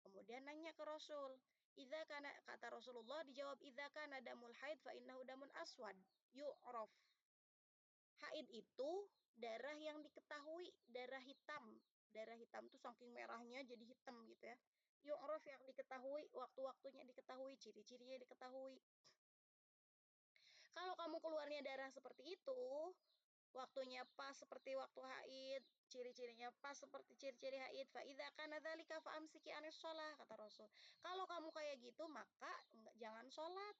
A: Kemudian nanya ke Rasul, idza kana, kata Rasulullah dijawab, idza kana damul haid fa innahu damun aswad yu'raf. Haid itu darah yang diketahui, darah hitam. Darah hitam tuh saking merahnya jadi hitam gitu ya. Yu'raf yang diketahui, waktu-waktunya diketahui, ciri-cirinya diketahui. Kalau kamu keluarnya darah seperti itu, waktunya pas seperti waktu haid, ciri-cirinya pas seperti ciri-ciri haid, fa idza kana dzalika fa amsiki anis shalah, kata Rasul. Kalau kamu kayak gitu, maka jangan sholat,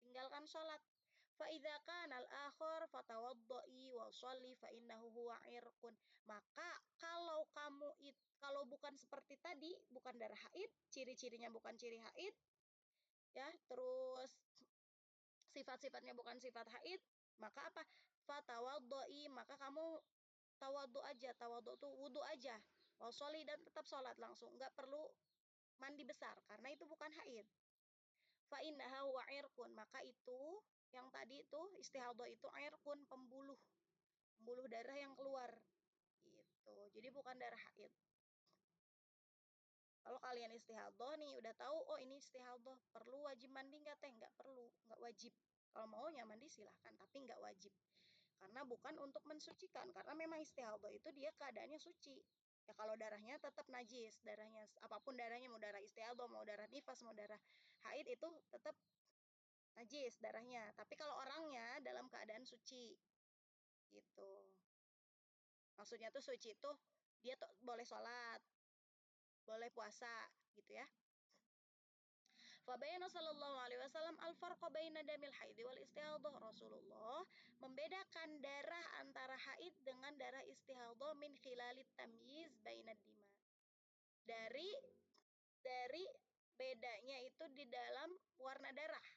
A: tinggalkan sholat. Fa idza kana al-akhir fatawaddai wa sholli fa innahu huwa irqun. Maka kalau bukan seperti tadi, bukan darah haid, ciri-cirinya bukan ciri haid, ya, terus sifat-sifatnya bukan sifat haid, maka apa? Fatawaddai, maka kamu tawaddu aja. Tawaddu tuh wudu aja. Wasoli, dan tetap sholat langsung, nggak perlu mandi besar karena itu bukan haid. Fa innaha wa irqun, maka itu yang tadi itu istihadah itu irqun, pembuluh darah yang keluar gitu. Jadi bukan darah haid. Kalau kalian istihadah nih udah tahu, oh ini istihadah, perlu wajib mandi nggak teh? Nggak perlu, nggak wajib. Kalau maunya mandi silahkan, tapi nggak wajib. Karena bukan untuk mensucikan, karena memang istihadah itu dia keadaannya suci. Ya kalau darahnya tetap najis, darahnya apapun darahnya, mau darah istihadah, mau darah nifas, mau darah haid, itu tetap najis darahnya. Tapi kalau orangnya dalam keadaan suci, gitu. Maksudnya tuh suci itu dia tuh boleh sholat, boleh puasa, gitu ya. Fabayana sallallahu alaihi wasallam al-farqa baina damil haidi wal istihadah. Rasulullah membedakan darah antara haid dengan darah istihadah min khilalit tamyiz baina dima. Dari bedanya itu di dalam warna darah.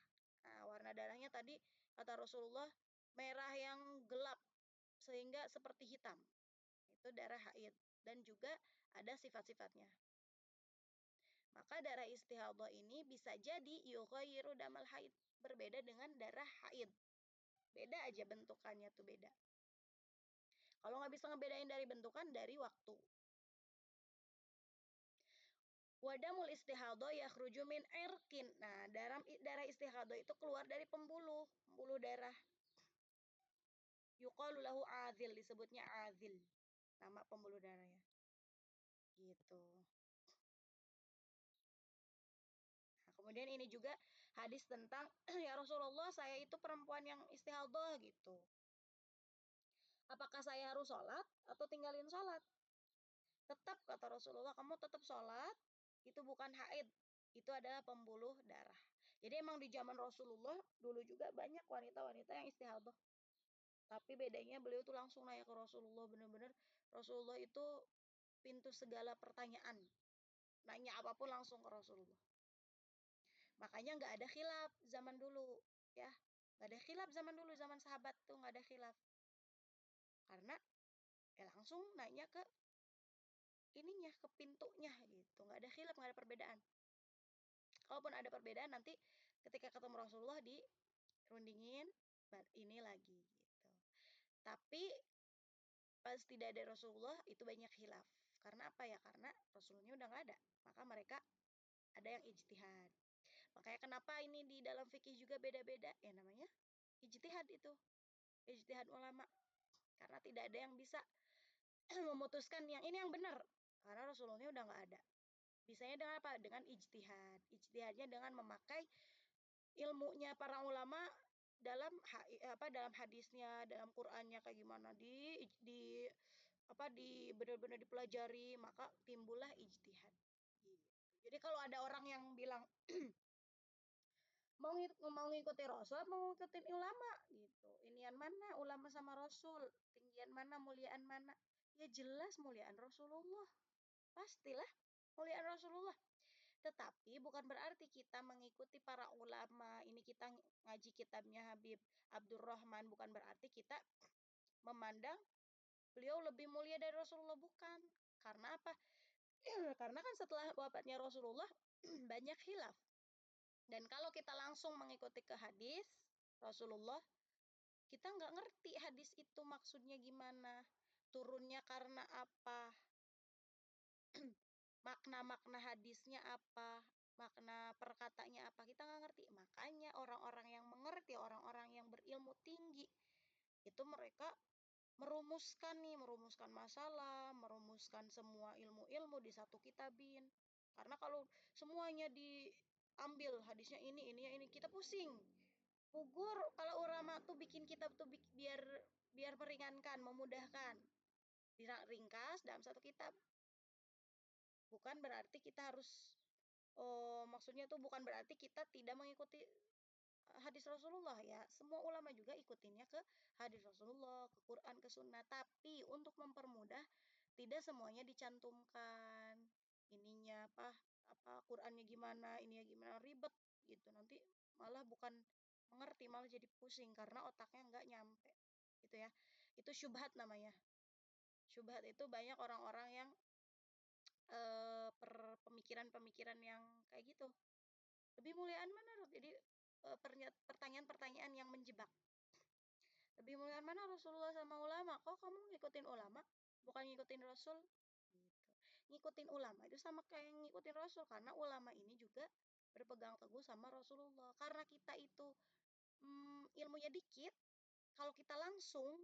A: Nah, warna darahnya tadi kata Rasulullah merah yang gelap sehingga seperti hitam. Itu darah haid. dan juga ada sifat-sifatnya. Maka darah istihadhah ini bisa jadi yughayyiru damal haid, berbeda dengan darah haid. Beda aja bentukannya tuh beda. Kalau nggak bisa ngebedain dari bentukan, dari waktu. Wadamul istihadhah yakhruju min irqin. Nah, darah istihadhah itu keluar dari pembuluh darah. Yuqalu lahu azil, disebutnya azil. Nama pembuluh darahnya. Gitu. Nah, kemudian ini juga hadis tentang ya Rasulullah, saya itu perempuan yang istihadhah gitu. Apakah saya harus sholat atau tinggalin sholat? Tetap, kata Rasulullah, kamu tetap sholat, itu bukan haid, itu adalah pembuluh darah. Jadi emang di zaman Rasulullah dulu juga banyak wanita-wanita yang istihadhah. Tapi bedanya beliau tuh langsung nanya ke Rasulullah, bener-bener Rasulullah itu pintu segala pertanyaan. Nanya apapun langsung ke Rasulullah. Makanya nggak ada khilaf zaman dulu, ya. Nggak ada khilaf zaman dulu, zaman sahabat tuh nggak ada khilaf. Karena langsung nanya ke ininya, ke pintunya gitu. Nggak ada khilaf, nggak ada perbedaan. Kalaupun ada perbedaan, nanti ketika ketemu Rasulullah dirundingin ini lagi gitu. Tapi pas tidak ada Rasulullah itu banyak khilaf. Karena apa ya? Karena Rasulnya udah nggak ada. Maka mereka ada yang ijtihad. Makanya kenapa ini di dalam fikih juga beda-beda? Ya namanya ijtihad itu. Ijtihad ulama. Karena tidak ada yang bisa memutuskan yang ini yang benar. Karena Rasulullah udah nggak ada. Bisanya dengan apa? Dengan ijtihad. Ijtihadnya dengan memakai ilmunya para ulama dalam dalam hadisnya, dalam Qur'annya kayak gimana di benar-benar dipelajari, maka timbullah ijtihad. Gitu. Jadi kalau ada orang yang bilang mau ngikuti Rasul, mau ngikutin ulama gitu. Inian mana ulama sama Rasul, tinggian mana, muliaan mana? Ya jelas muliaan Rasulullah. Pastilah muliaan Rasulullah. Tetapi bukan berarti kita mengikuti para ulama. Ini kita ngaji kitabnya Habib Abdurrahman, bukan berarti kita memandang beliau lebih mulia dari Rasulullah, bukan. Karena apa? Karena kan setelah wafatnya Rasulullah banyak khilaf. Dan kalau kita langsung mengikuti ke hadis Rasulullah, kita nggak ngerti hadis itu maksudnya gimana, turunnya karena apa, makna-makna hadisnya apa, makna perkataannya apa, kita nggak ngerti. Makanya orang-orang yang mengerti, orang-orang yang berilmu tinggi, itu mereka merumuskan masalah, merumuskan semua ilmu-ilmu di satu kitabin. Karena kalau semuanya diambil hadisnya ini, kita pusing. Gugur kalau ulama tuh bikin kitab tuh biar meringankan, memudahkan. Diringkas dalam satu kitab. Bukan berarti kita harus maksudnya tuh bukan berarti kita tidak mengikuti hadis Rasulullah, ya. Semua ulama juga ikutinnya ke hadis Rasulullah, ke Quran, ke sunnah. Tapi untuk mempermudah, tidak semuanya dicantumkan. Ininya apa Qurannya gimana, ininya gimana, ribet gitu. Nanti malah bukan mengerti, malah jadi pusing karena otaknya nggak nyampe. Gitu ya. Itu syubhat namanya. Syubhat itu banyak orang-orang yang pemikiran-pemikiran yang kayak gitu. Lebih muliaan mana? Jadi pertanyaan-pertanyaan yang menjebak. Lebih muliaan mana Rasulullah sama ulama? Kok kamu ngikutin ulama, bukan ngikutin Rasul? Gitu. Ngikutin ulama itu sama kayak ngikutin Rasul, karena ulama ini juga berpegang teguh sama Rasulullah. Karena kita itu ilmunya dikit, kalau kita langsung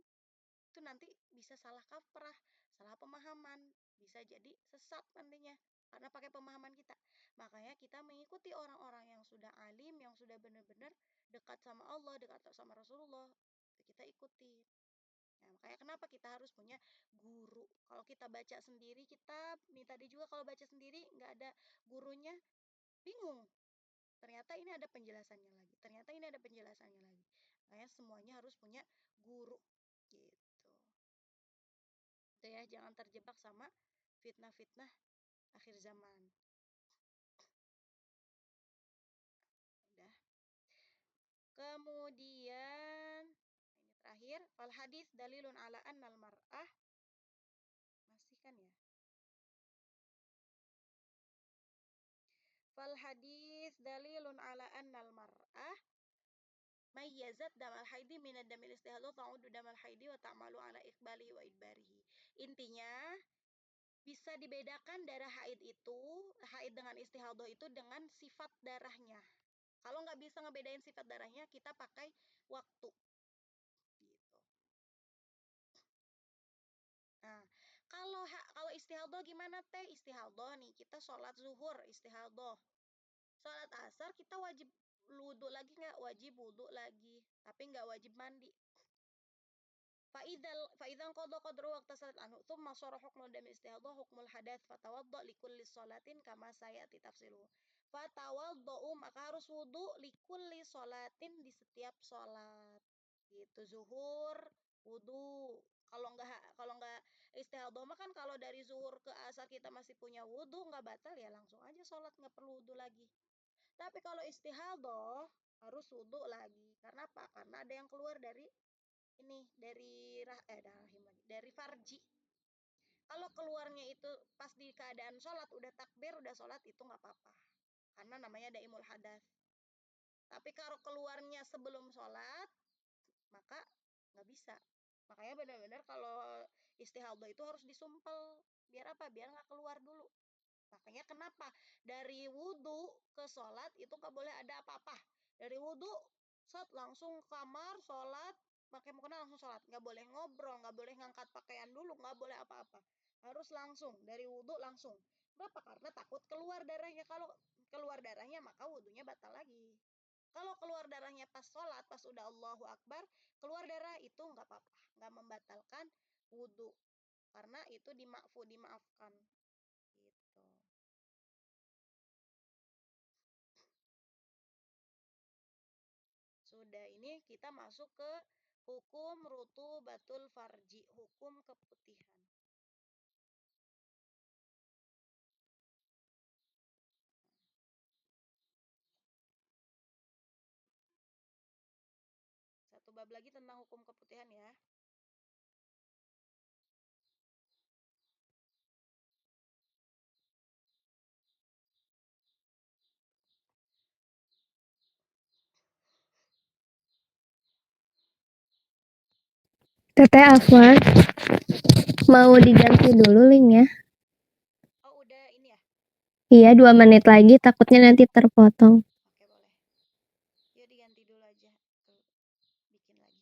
A: itu nanti bisa salah kaprah, salah pemahaman, bisa jadi sesat nantinya karena pakai pemahaman kita. Makanya kita mengikuti orang-orang yang sudah alim, yang sudah benar-benar dekat sama Allah, dekat sama Rasulullah, kita ikuti. Nah, makanya kenapa kita harus punya guru. Kalau kita baca sendiri kitab, nih tadi juga kalau baca sendiri nggak ada gurunya, bingung. Ternyata ini ada penjelasannya lagi. Ternyata ini ada penjelasannya lagi. Makanya semuanya harus punya guru. Gitu. Itu ya, jangan terjebak sama fitnah-fitnah akhir zaman. Udah. Kemudian ini terakhir, fal hadis dalilun ala annal mar'ah. Masih kan ya? hadis dalilun ala annal mar'ah mayyazat damal haidi minad damil istihadha ta'udu damal haidi wa ta'malu ala iqbalihi wa idbarihi. Intinya bisa dibedakan darah haid dengan istihadha itu dengan sifat darahnya. Kalau nggak bisa ngebedain sifat darahnya, kita pakai waktu. Gitu. Nah, kalau istihadha gimana teh? Istihadha nih, kita sholat zuhur istihadha. Sholat asar kita wajib wudu lagi nggak? Wajib wudu lagi, tapi nggak wajib mandi. Faidzan qada qadru waqta salat anhu tsumma shara hukmul dam istihadha hukmul hadath fatawadda likulli sholatin kama sayati tafsiluhu. Fatawaddau maka harus wudu likulli sholatin di setiap sholat. Gitu, zuhur wudu. Kalau nggak istihadha mah kan kalau dari zuhur ke asar kita masih punya wudu nggak batal ya langsung aja sholat nggak perlu wudu lagi. Tapi kalau istihadha harus wudu lagi. Karena apa? Karena ada yang keluar dari ini dari farji. Kalau keluarnya itu pas di keadaan sholat udah takbir udah sholat itu nggak apa-apa karena namanya daimul hadas. Tapi kalau keluarnya sebelum sholat maka nggak bisa. Makanya benar-benar kalau istihadha itu harus disumpel. Biar apa? Biar nggak keluar dulu. Makanya kenapa dari wudhu ke sholat itu nggak boleh ada apa-apa. Dari wudhu langsung kamar sholat pakai mukena langsung sholat, nggak boleh ngobrol, nggak boleh ngangkat pakaian dulu, nggak boleh apa-apa, harus langsung dari wudhu langsung. Kenapa? Karena takut keluar darahnya. Kalau keluar darahnya maka wudhunya batal lagi. Kalau keluar darahnya pas sholat, pas udah Allahu Akbar, keluar darah itu nggak apa-apa, nggak membatalkan wudhu karena itu dimaafkan gitu. Sudah, ini kita masuk ke hukum rutubatul farji, hukum keputihan. Satu bab lagi tentang hukum keputihan ya.
B: Teteh Afwan, mau diganti dulu linknya?
A: Oh udah ini ya?
B: Iya 2 menit lagi takutnya nanti terpotong.
A: Oke boleh. Yuk diganti dulu aja. Bikin lagi.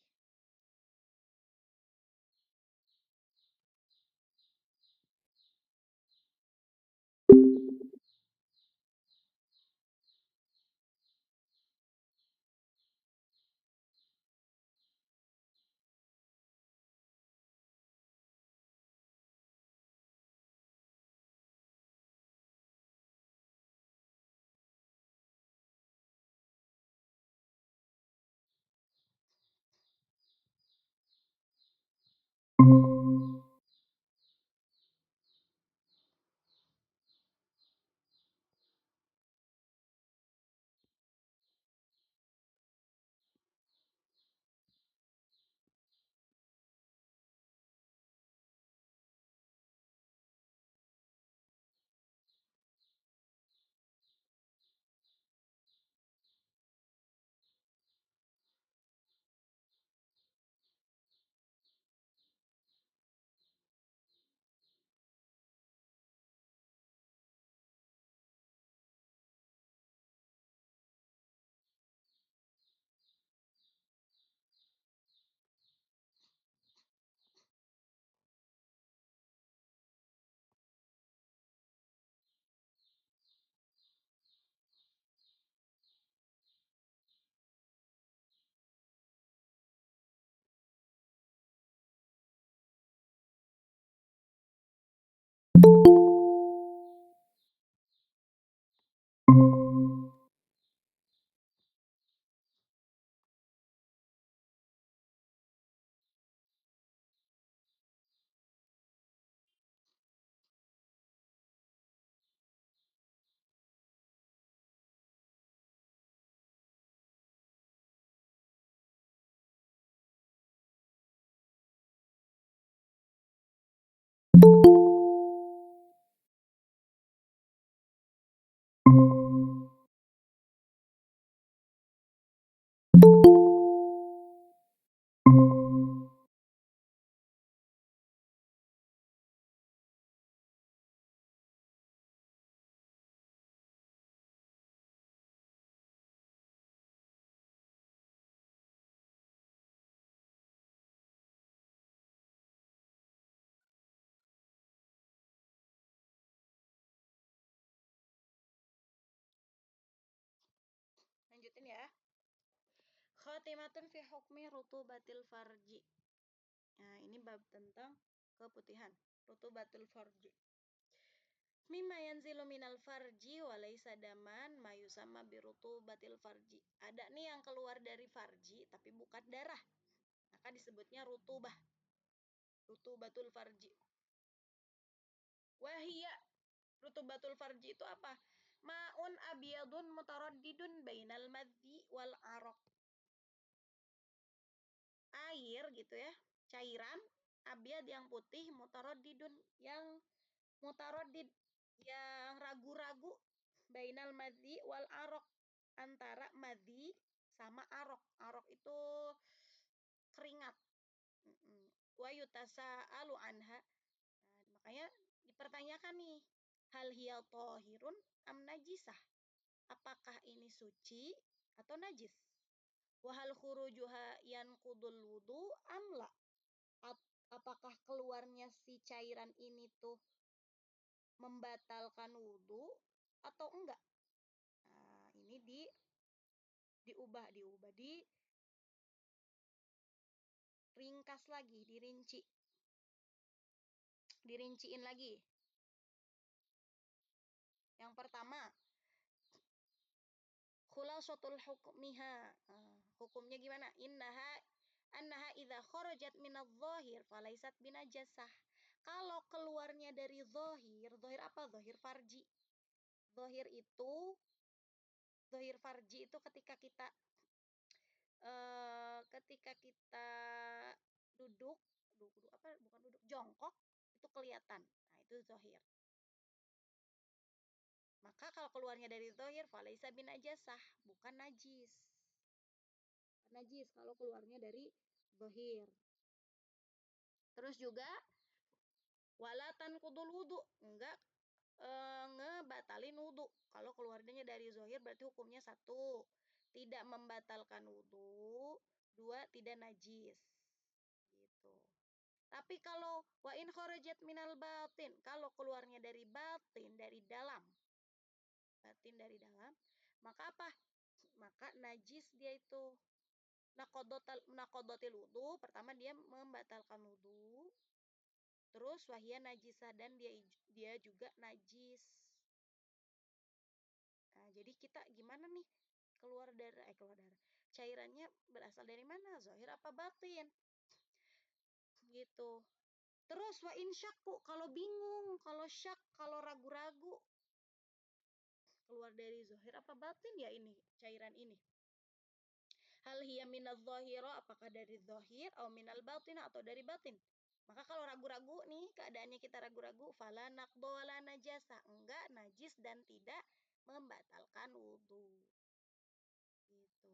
A: Khotimatun fi hukmi rutubatil farji. Nah, ini bab tentang keputihan, rutubatul farji. Mimma yanzilu minal farji wa laysa daman ma yusamma birutubatil farji. Ada nih yang keluar dari farji tapi bukan darah. Maka disebutnya rutubah. Rutubatul farji. Wahia, rutubatul farji itu apa? Ma'un abiyadun mutaraddidun bainal madhi wal araq. Air gitu ya, cairan abiyad yang putih, mutaraddidun yang mutaraddid yang ragu-ragu, bainal madhi wal araq, antara madhi sama araq. Araq itu keringat. Wa yutasa'alu anha. Nah, makanya dipertanyakan nih, hal hiya thahirun am najisah? Apakah ini suci atau najis? Wa hal khurujuha yanqudul wudu am la? Apakah keluarnya si cairan ini tuh membatalkan wudu atau enggak? Nah, ini diubah, ringkas lagi, dirinciin lagi. Yang pertama, khulasatul hukmiha. Hukumnya gimana? Annaha idza kharajat minadh-dhahir falaisat binajasah. Kalau keluarnya dari dhahir apa? Dhahir farji. Dhahir farji itu ketika kita duduk apa? Bukan duduk, jongkok itu kelihatan. Nah, itu dhahir. Maka kalau keluarnya dari dhahir falaisa binajasah, bukan najis. Najis kalau keluarnya dari dhahir. Terus juga walatan kudul wudu, enggak ngebatalin wudu. Kalau keluarnya dari zahir berarti hukumnya 1, tidak membatalkan wudu, 2, tidak najis. Gitu. Tapi kalau wa in kharajat minal batin, kalau keluarnya dari batin, dari dalam, maka apa? Maka najis dia itu. Naqadatil wudu, pertama dia membatalkan wudu. Terus wahia najisah, dan dia juga najis. Nah, jadi kita gimana nih? Keluar darah. Cairannya berasal dari mana? Zahir apa batin? Gitu. Terus wa in syakku, kalau bingung, kalau syak, kalau ragu-ragu, keluar dari zahir apa batin ya ini, cairan ini? Hal hiya minadh dhahira, apakah dari zahir atau minal batin, atau dari batin? Maka kalau ragu-ragu nih, keadaannya kita ragu-ragu, fala naqdo wala najasa, enggak najis dan tidak membatalkan wudu. Gitu.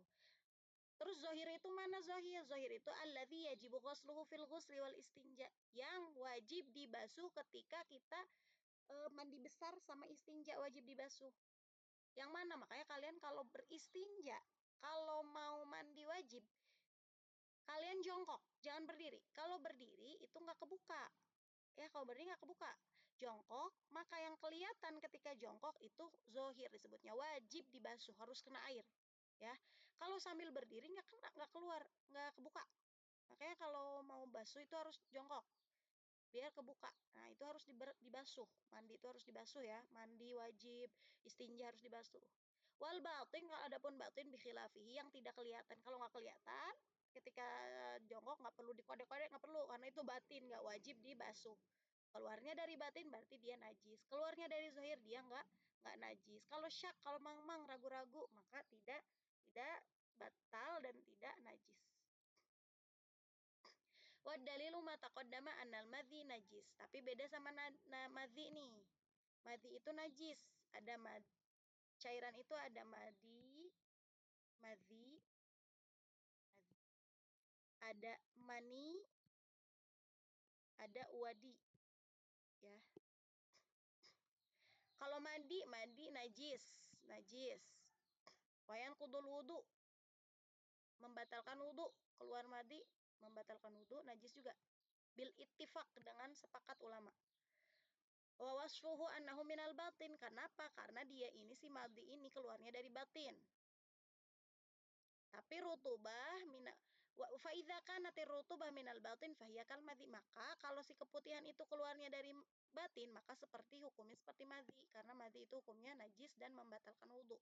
A: Terus zahir itu mana zahir? Zahir itu alladzi yajibu ghusluhu fil ghusli wal istinja, yang wajib dibasuh ketika kita mandi besar sama istinja, wajib dibasuh. Yang mana? Makanya kalian kalau beristinja, kalau mau mandi wajib, kalian jongkok, jangan berdiri. Kalau berdiri itu nggak kebuka. Ya, kalau berdiri nggak kebuka. Jongkok, maka yang kelihatan ketika jongkok itu zohir disebutnya, wajib dibasuh, harus kena air. Ya, kalau sambil berdiri nggak keluar, nggak kebuka. Makanya kalau mau basuh itu harus jongkok, biar kebuka. Nah, itu harus dibasuh. Mandi itu harus dibasuh ya. Mandi wajib, istinja harus dibasuh. Wal batin, kalau adapun batin bikhilafihi, yang tidak kelihatan. Kalau nggak kelihatan, ketika jongkok nggak perlu dikodek-kodek, nggak perlu, karena itu batin, nggak wajib dibasuh. Keluarnya dari batin berarti dia najis. Keluarnya dari zahir dia nggak najis. Kalau syak, kalau mang-mang ragu-ragu, maka tidak batal dan tidak najis. Wa dalilu ma taqaddama annal madhi najis. Tapi beda sama madhi nih. Madhi itu najis. Ada cairan itu ada madhi, ada mani, ada wadi. Ya. Kalau mandi najis. Wayan kudul wudu, membatalkan wudu. Keluar madi membatalkan wudu, najis juga. Bil ittifaq, dengan sepakat ulama. Wa wasfuhu annahu minal batin. Kenapa? Karena dia ini, si madi ini keluarnya dari batin. Tapi rutubah fa idza kanat rutubah minal batin fahiya kal madhi. Maka kalau si keputihan itu keluarnya dari batin, maka hukumnya seperti madhi, karena madhi itu hukumnya najis dan membatalkan wudu.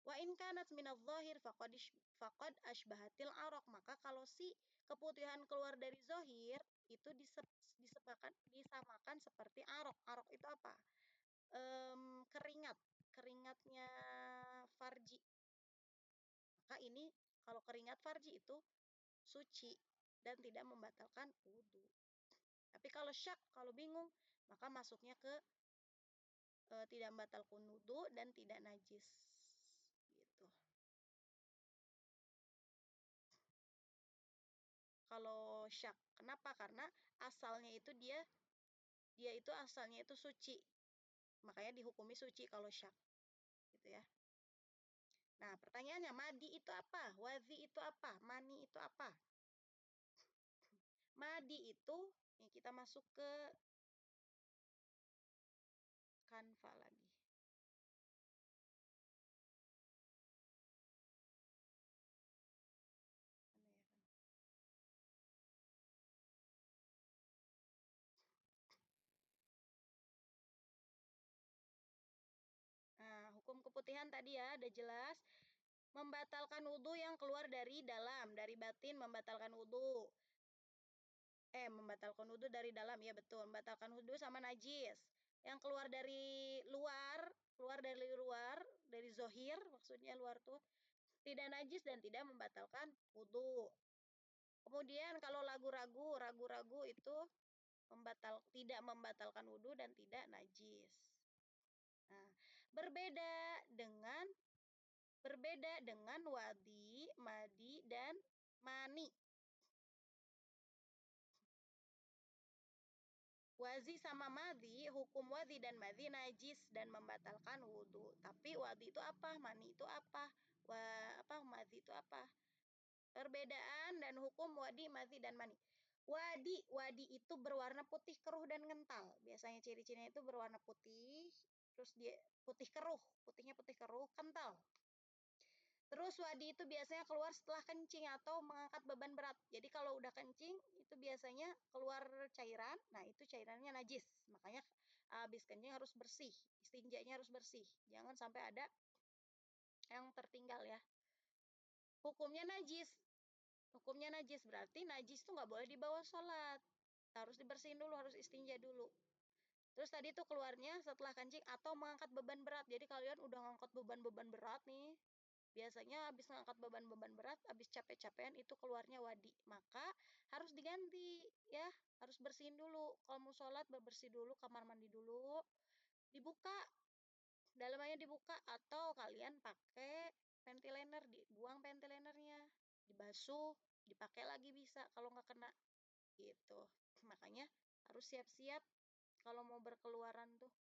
A: Wa in kanat minadh dhahir faqad ashbahatil araq. Maka kalau si keputihan keluar dari zahir itu disamakan seperti araq. Araq itu apa? Keringatnya farji. Maka ini kalau keringat farji itu suci dan tidak membatalkan wudu. Tapi kalau syak, kalau bingung, maka masuknya ke tidak membatalkan wudu dan tidak najis. Gitu. Kalau syak, kenapa? Karena asalnya itu dia itu asalnya itu suci. Makanya dihukumi suci kalau syak. Gitu ya. Nah, pertanyaannya, madi itu apa? Wazi itu apa? Mani itu apa? Madi itu, nih kita masuk ke Canva lagi. Mana ya kan? Nah, hukum keputihan tadi ya, udah jelas. Membatalkan wudhu yang keluar dari dalam, dari batin membatalkan wudhu. Membatalkan wudhu dari dalam, ya betul. Membatalkan wudhu sama najis. Yang keluar dari luar, dari zohir, maksudnya luar tuh, tidak najis dan tidak membatalkan wudhu. Kemudian kalau ragu-ragu itu tidak membatalkan wudhu dan tidak najis. Nah, berbeda dengan wadi, madi, dan mani. Wazi sama madi, hukum wadi dan madi najis dan membatalkan wudhu. Tapi wadi itu apa? Mani itu apa? Madi itu apa? Perbedaan dan hukum wadi, madi, dan mani. Wadi itu berwarna putih keruh dan kental. Biasanya ciri-cirinya itu berwarna putih, terus dia putihnya putih keruh, kental. Terus wadi itu biasanya keluar setelah kencing atau mengangkat beban berat. Jadi kalau udah kencing itu biasanya keluar cairan. Nah, itu cairannya najis. Makanya habis kencing harus bersih. Istinjanya harus bersih. Jangan sampai ada yang tertinggal ya. Hukumnya najis. Berarti najis itu nggak boleh dibawa sholat. Harus dibersihin dulu, harus istinja dulu. Terus tadi tuh keluarnya setelah kencing atau mengangkat beban berat. Jadi kalian udah ngangkat beban-beban berat nih. Biasanya habis ngangkat beban-beban berat, habis capek-capean itu keluarnya wadi. Maka harus diganti ya, harus bersihin dulu. Kalau mau sholat bersih dulu, kamar mandi dulu. Dibuka, dalamannya dibuka atau kalian pakai panty liner, dibuang panty linernya, dibasuh, dipakai lagi bisa kalau nggak kena gitu. Makanya harus siap-siap kalau mau berkeluaran tuh.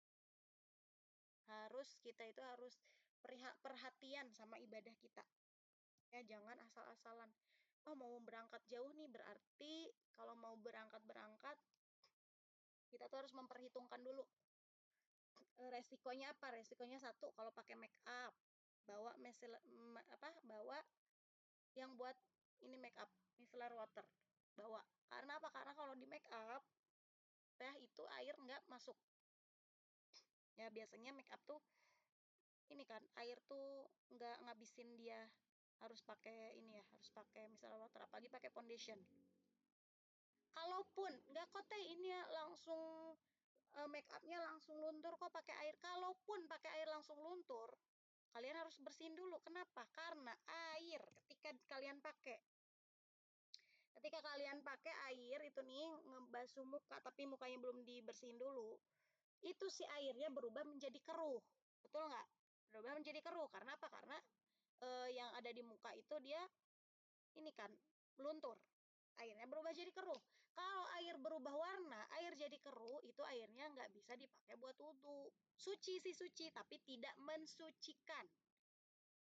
A: Kita itu harus perhatian sama ibadah kita. Ya, jangan asal-asalan. Oh, mau berangkat jauh nih, berarti kalau mau berangkat kita tuh harus memperhitungkan dulu resikonya apa. Resikonya satu, kalau pakai make up, bawa bawa yang buat ini make up, micellar water, bawa. Karena apa? Karena kalau di make up itu air nggak masuk. Ya, biasanya make up tuh ini kan, air tuh nggak ngabisin dia. Harus pakai ini ya, harus pakai micellar water, apalagi pakai foundation. Kalaupun nggak kok teh ini ya langsung make upnya langsung luntur kok pakai air. Kalaupun pakai air langsung luntur, kalian harus bersihin dulu. Kenapa? Karena air ketika kalian pakai air itu nih ngebasuh muka tapi mukanya belum dibersihin dulu, itu si airnya berubah menjadi keruh. Betul nggak? Berubah menjadi keruh. Karena apa? Karena yang ada di muka itu dia ini kan meluntur. Airnya berubah jadi keruh. Kalau air berubah warna, air jadi keruh, itu airnya nggak bisa dipakai buat wudhu. Suci sih suci, tapi tidak mensucikan.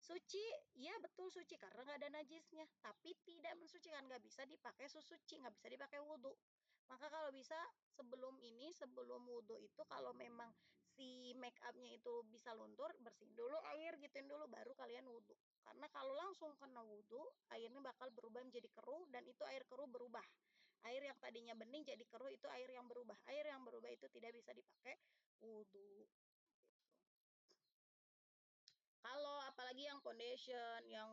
A: Suci, ya betul suci karena nggak ada najisnya, tapi tidak mensucikan, nggak bisa dipakai suci, nggak bisa dipakai wudhu. Maka kalau bisa sebelum wudhu itu kalau memang si make upnya itu bisa luntur, bersihin dulu air, gituin dulu, baru kalian wudhu. Karena kalau langsung kena wudhu, airnya bakal berubah menjadi keruh, dan itu air keruh berubah. Air yang tadinya bening jadi keruh, itu air yang berubah. Air yang berubah itu tidak bisa dipakai wudhu. Gitu. Kalau apalagi yang foundation, yang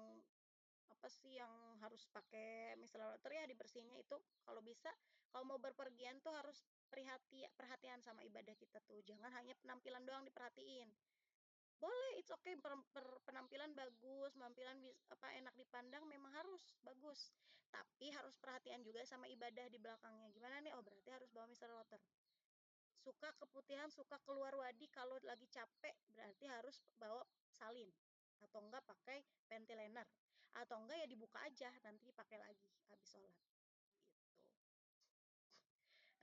A: apa sih yang harus pakai micellar water, ya dibersihinnya itu kalau bisa. Kalau mau berpergian tuh harus perhatian sama ibadah kita tuh, jangan hanya penampilan doang diperhatiin. Boleh, it's okay, penampilan bagus, penampilan enak dipandang, memang harus bagus, tapi harus perhatian juga sama ibadah di belakangnya. Gimana nih? Oh, berarti harus bawa micellar water. Suka keputihan, suka keluar wadi, kalau lagi capek berarti harus bawa salin, atau enggak pakai panty liner, atau enggak ya dibuka aja, nanti pakai lagi habis sholat gitu.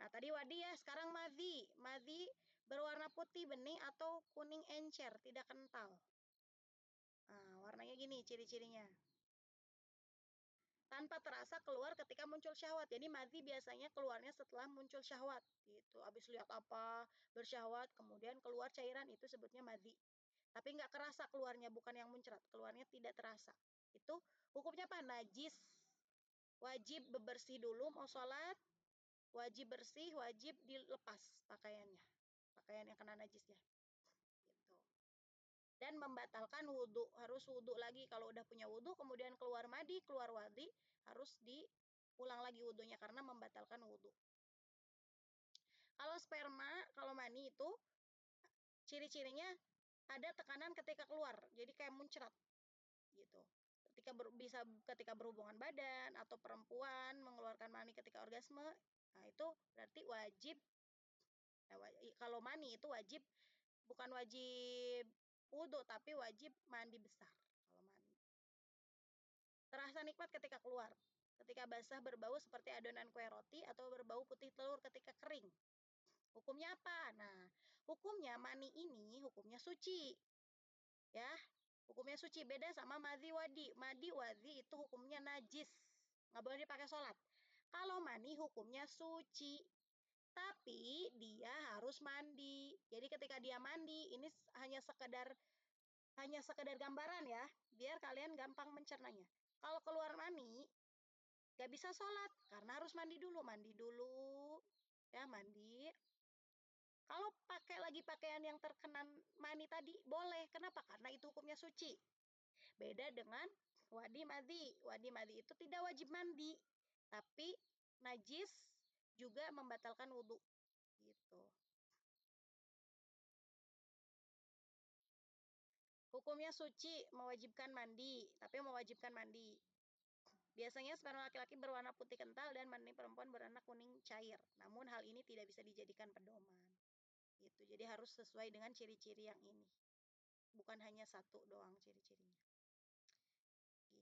A: Nah, tadi wadi ya, sekarang madhi. Madhi berwarna putih bening atau kuning encer, tidak kental. Nah, warnanya gini ciri-cirinya. Tanpa terasa keluar ketika muncul syahwat. Jadi madhi biasanya keluarnya setelah muncul syahwat gitu. Habis lihat apa, bersyahwat, kemudian keluar cairan, itu sebutnya madhi. Tapi nggak kerasa keluarnya, bukan yang muncrat, keluarnya tidak terasa. Itu hukumnya apa? Najis. Wajib bebersih dulu mau sholat, wajib bersih, wajib dilepas pakaiannya. Pakaian yang kena najis ya. Gitu. Dan membatalkan wudhu, harus wudhu lagi. Kalau udah punya wudhu, kemudian keluar madi, keluar wadi, harus diulang lagi wudhunya karena membatalkan wudhu. Kalau sperma, kalau mani itu ciri-cirinya ada tekanan ketika keluar, jadi kayak muncrat gitu. Ketika berhubungan badan, atau perempuan mengeluarkan mani ketika orgasme, nah itu berarti wajib. Kalau mani itu wajib, bukan wajib wudhu, tapi wajib mandi besar kalau mani. Terasa nikmat ketika keluar. Ketika basah berbau seperti adonan kue roti, atau berbau putih telur ketika kering. Hukumnya apa? Nah, hukumnya mani ini hukumnya suci. Ya, hukumnya suci, beda sama madhi wadi. Madhi wadi itu hukumnya najis. Nggak boleh dipakai sholat. Kalau mani hukumnya suci. Tapi dia harus mandi. Jadi ketika dia mandi, ini hanya sekedar gambaran ya, biar kalian gampang mencernanya. Kalau keluar mani, gak bisa sholat karena harus mandi dulu ya, mandi. Kalau pakai lagi pakaian yang terkena mani tadi boleh, kenapa? Karena itu hukumnya suci. Beda dengan wadi madhi. Wadi madhi itu tidak wajib mandi, tapi najis, juga membatalkan wudhu gitu. Hukumnya suci, mewajibkan mandi, tapi mewajibkan mandi. Biasanya sperma laki-laki berwarna putih kental dan mani perempuan berwarna kuning cair. Namun hal ini tidak bisa dijadikan pedoman. Gitu. Jadi harus sesuai dengan ciri-ciri yang ini. Bukan hanya satu doang ciri-cirinya.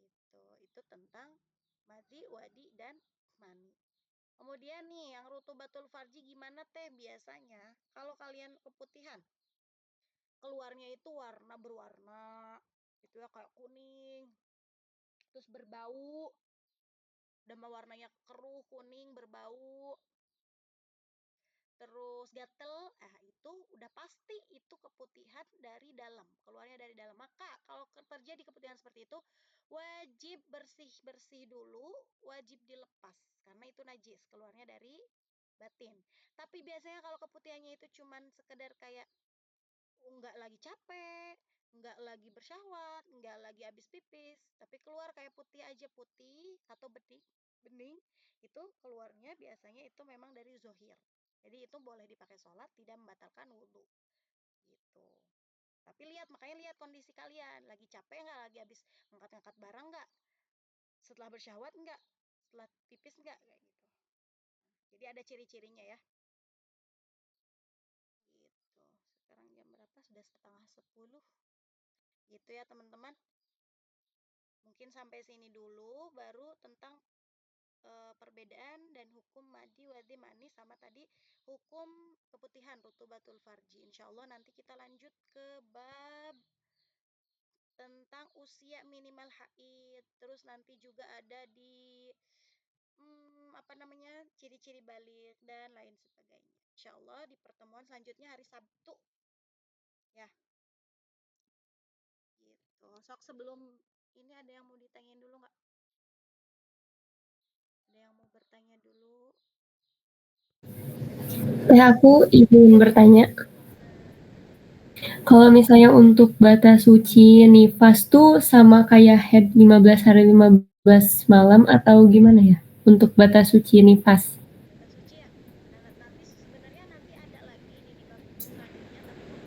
A: Gitu. Itu tentang madhi, wadi, dan mani. Kemudian nih, yang rutubatul farji gimana teh biasanya? Kalau kalian keputihan, keluarnya itu berwarna, itu ya kayak kuning, terus berbau, dan warnanya keruh, kuning, berbau, terus gatel, itu udah pasti itu keputihan dari dalam, keluarnya dari dalam. Maka kalau terjadi keputihan seperti itu, wajib bersih-bersih dulu, wajib dilepas, karena itu najis, keluarnya dari batin. Tapi biasanya kalau keputihannya itu cuman sekedar kayak nggak lagi capek, nggak lagi bersyahwat, nggak lagi habis pipis, tapi keluar kayak putih aja, putih atau bening, itu keluarnya biasanya itu memang dari zohir. Jadi itu boleh dipakai sholat, tidak membatalkan wudhu. Gitu. Tapi makanya lihat kondisi kalian. Lagi capek nggak? Lagi habis ngangkat-ngangkat barang nggak? Setelah bersyahwat nggak? Setelah pipis nggak? Kayak gitu. Jadi ada ciri-cirinya ya. Gitu. Sekarang jam berapa? Sudah 9:30. Gitu ya teman-teman. Mungkin sampai sini dulu, baru tentang perbedaan dan hukum madi, wadi, mani, sama tadi hukum keputihan rutubatul farji. Insya Allah nanti kita lanjut ke bab tentang usia minimal haid. Terus nanti juga ada di ciri-ciri balik dan lain sebagainya. Insya Allah di pertemuan selanjutnya hari Sabtu Ya, gitu. Sok sebelum ini ada yang mau ditanyain dulu nggak? Ada yang mau bertanya dulu?
C: Aku ingin bertanya, kalau misalnya untuk batas suci nifas tuh sama kayak haid 15 hari 15 malam atau gimana ya? Untuk batas suci nifas.
A: Batas suci ya. Nah, nanti sebenarnya nanti ada lagi ini di bab selanjutnya, tapi untuk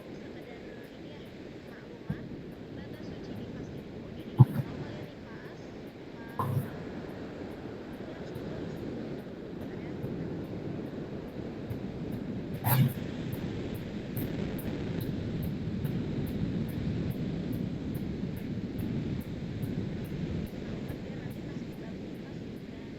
A: sekedar ini ya maklumat, batas suci nifas itu jadi gini, kalau kalian nifas pas ini harus turun. Bentar ya, bentar. Sabar biar nanti pas di bab nifas udah enak.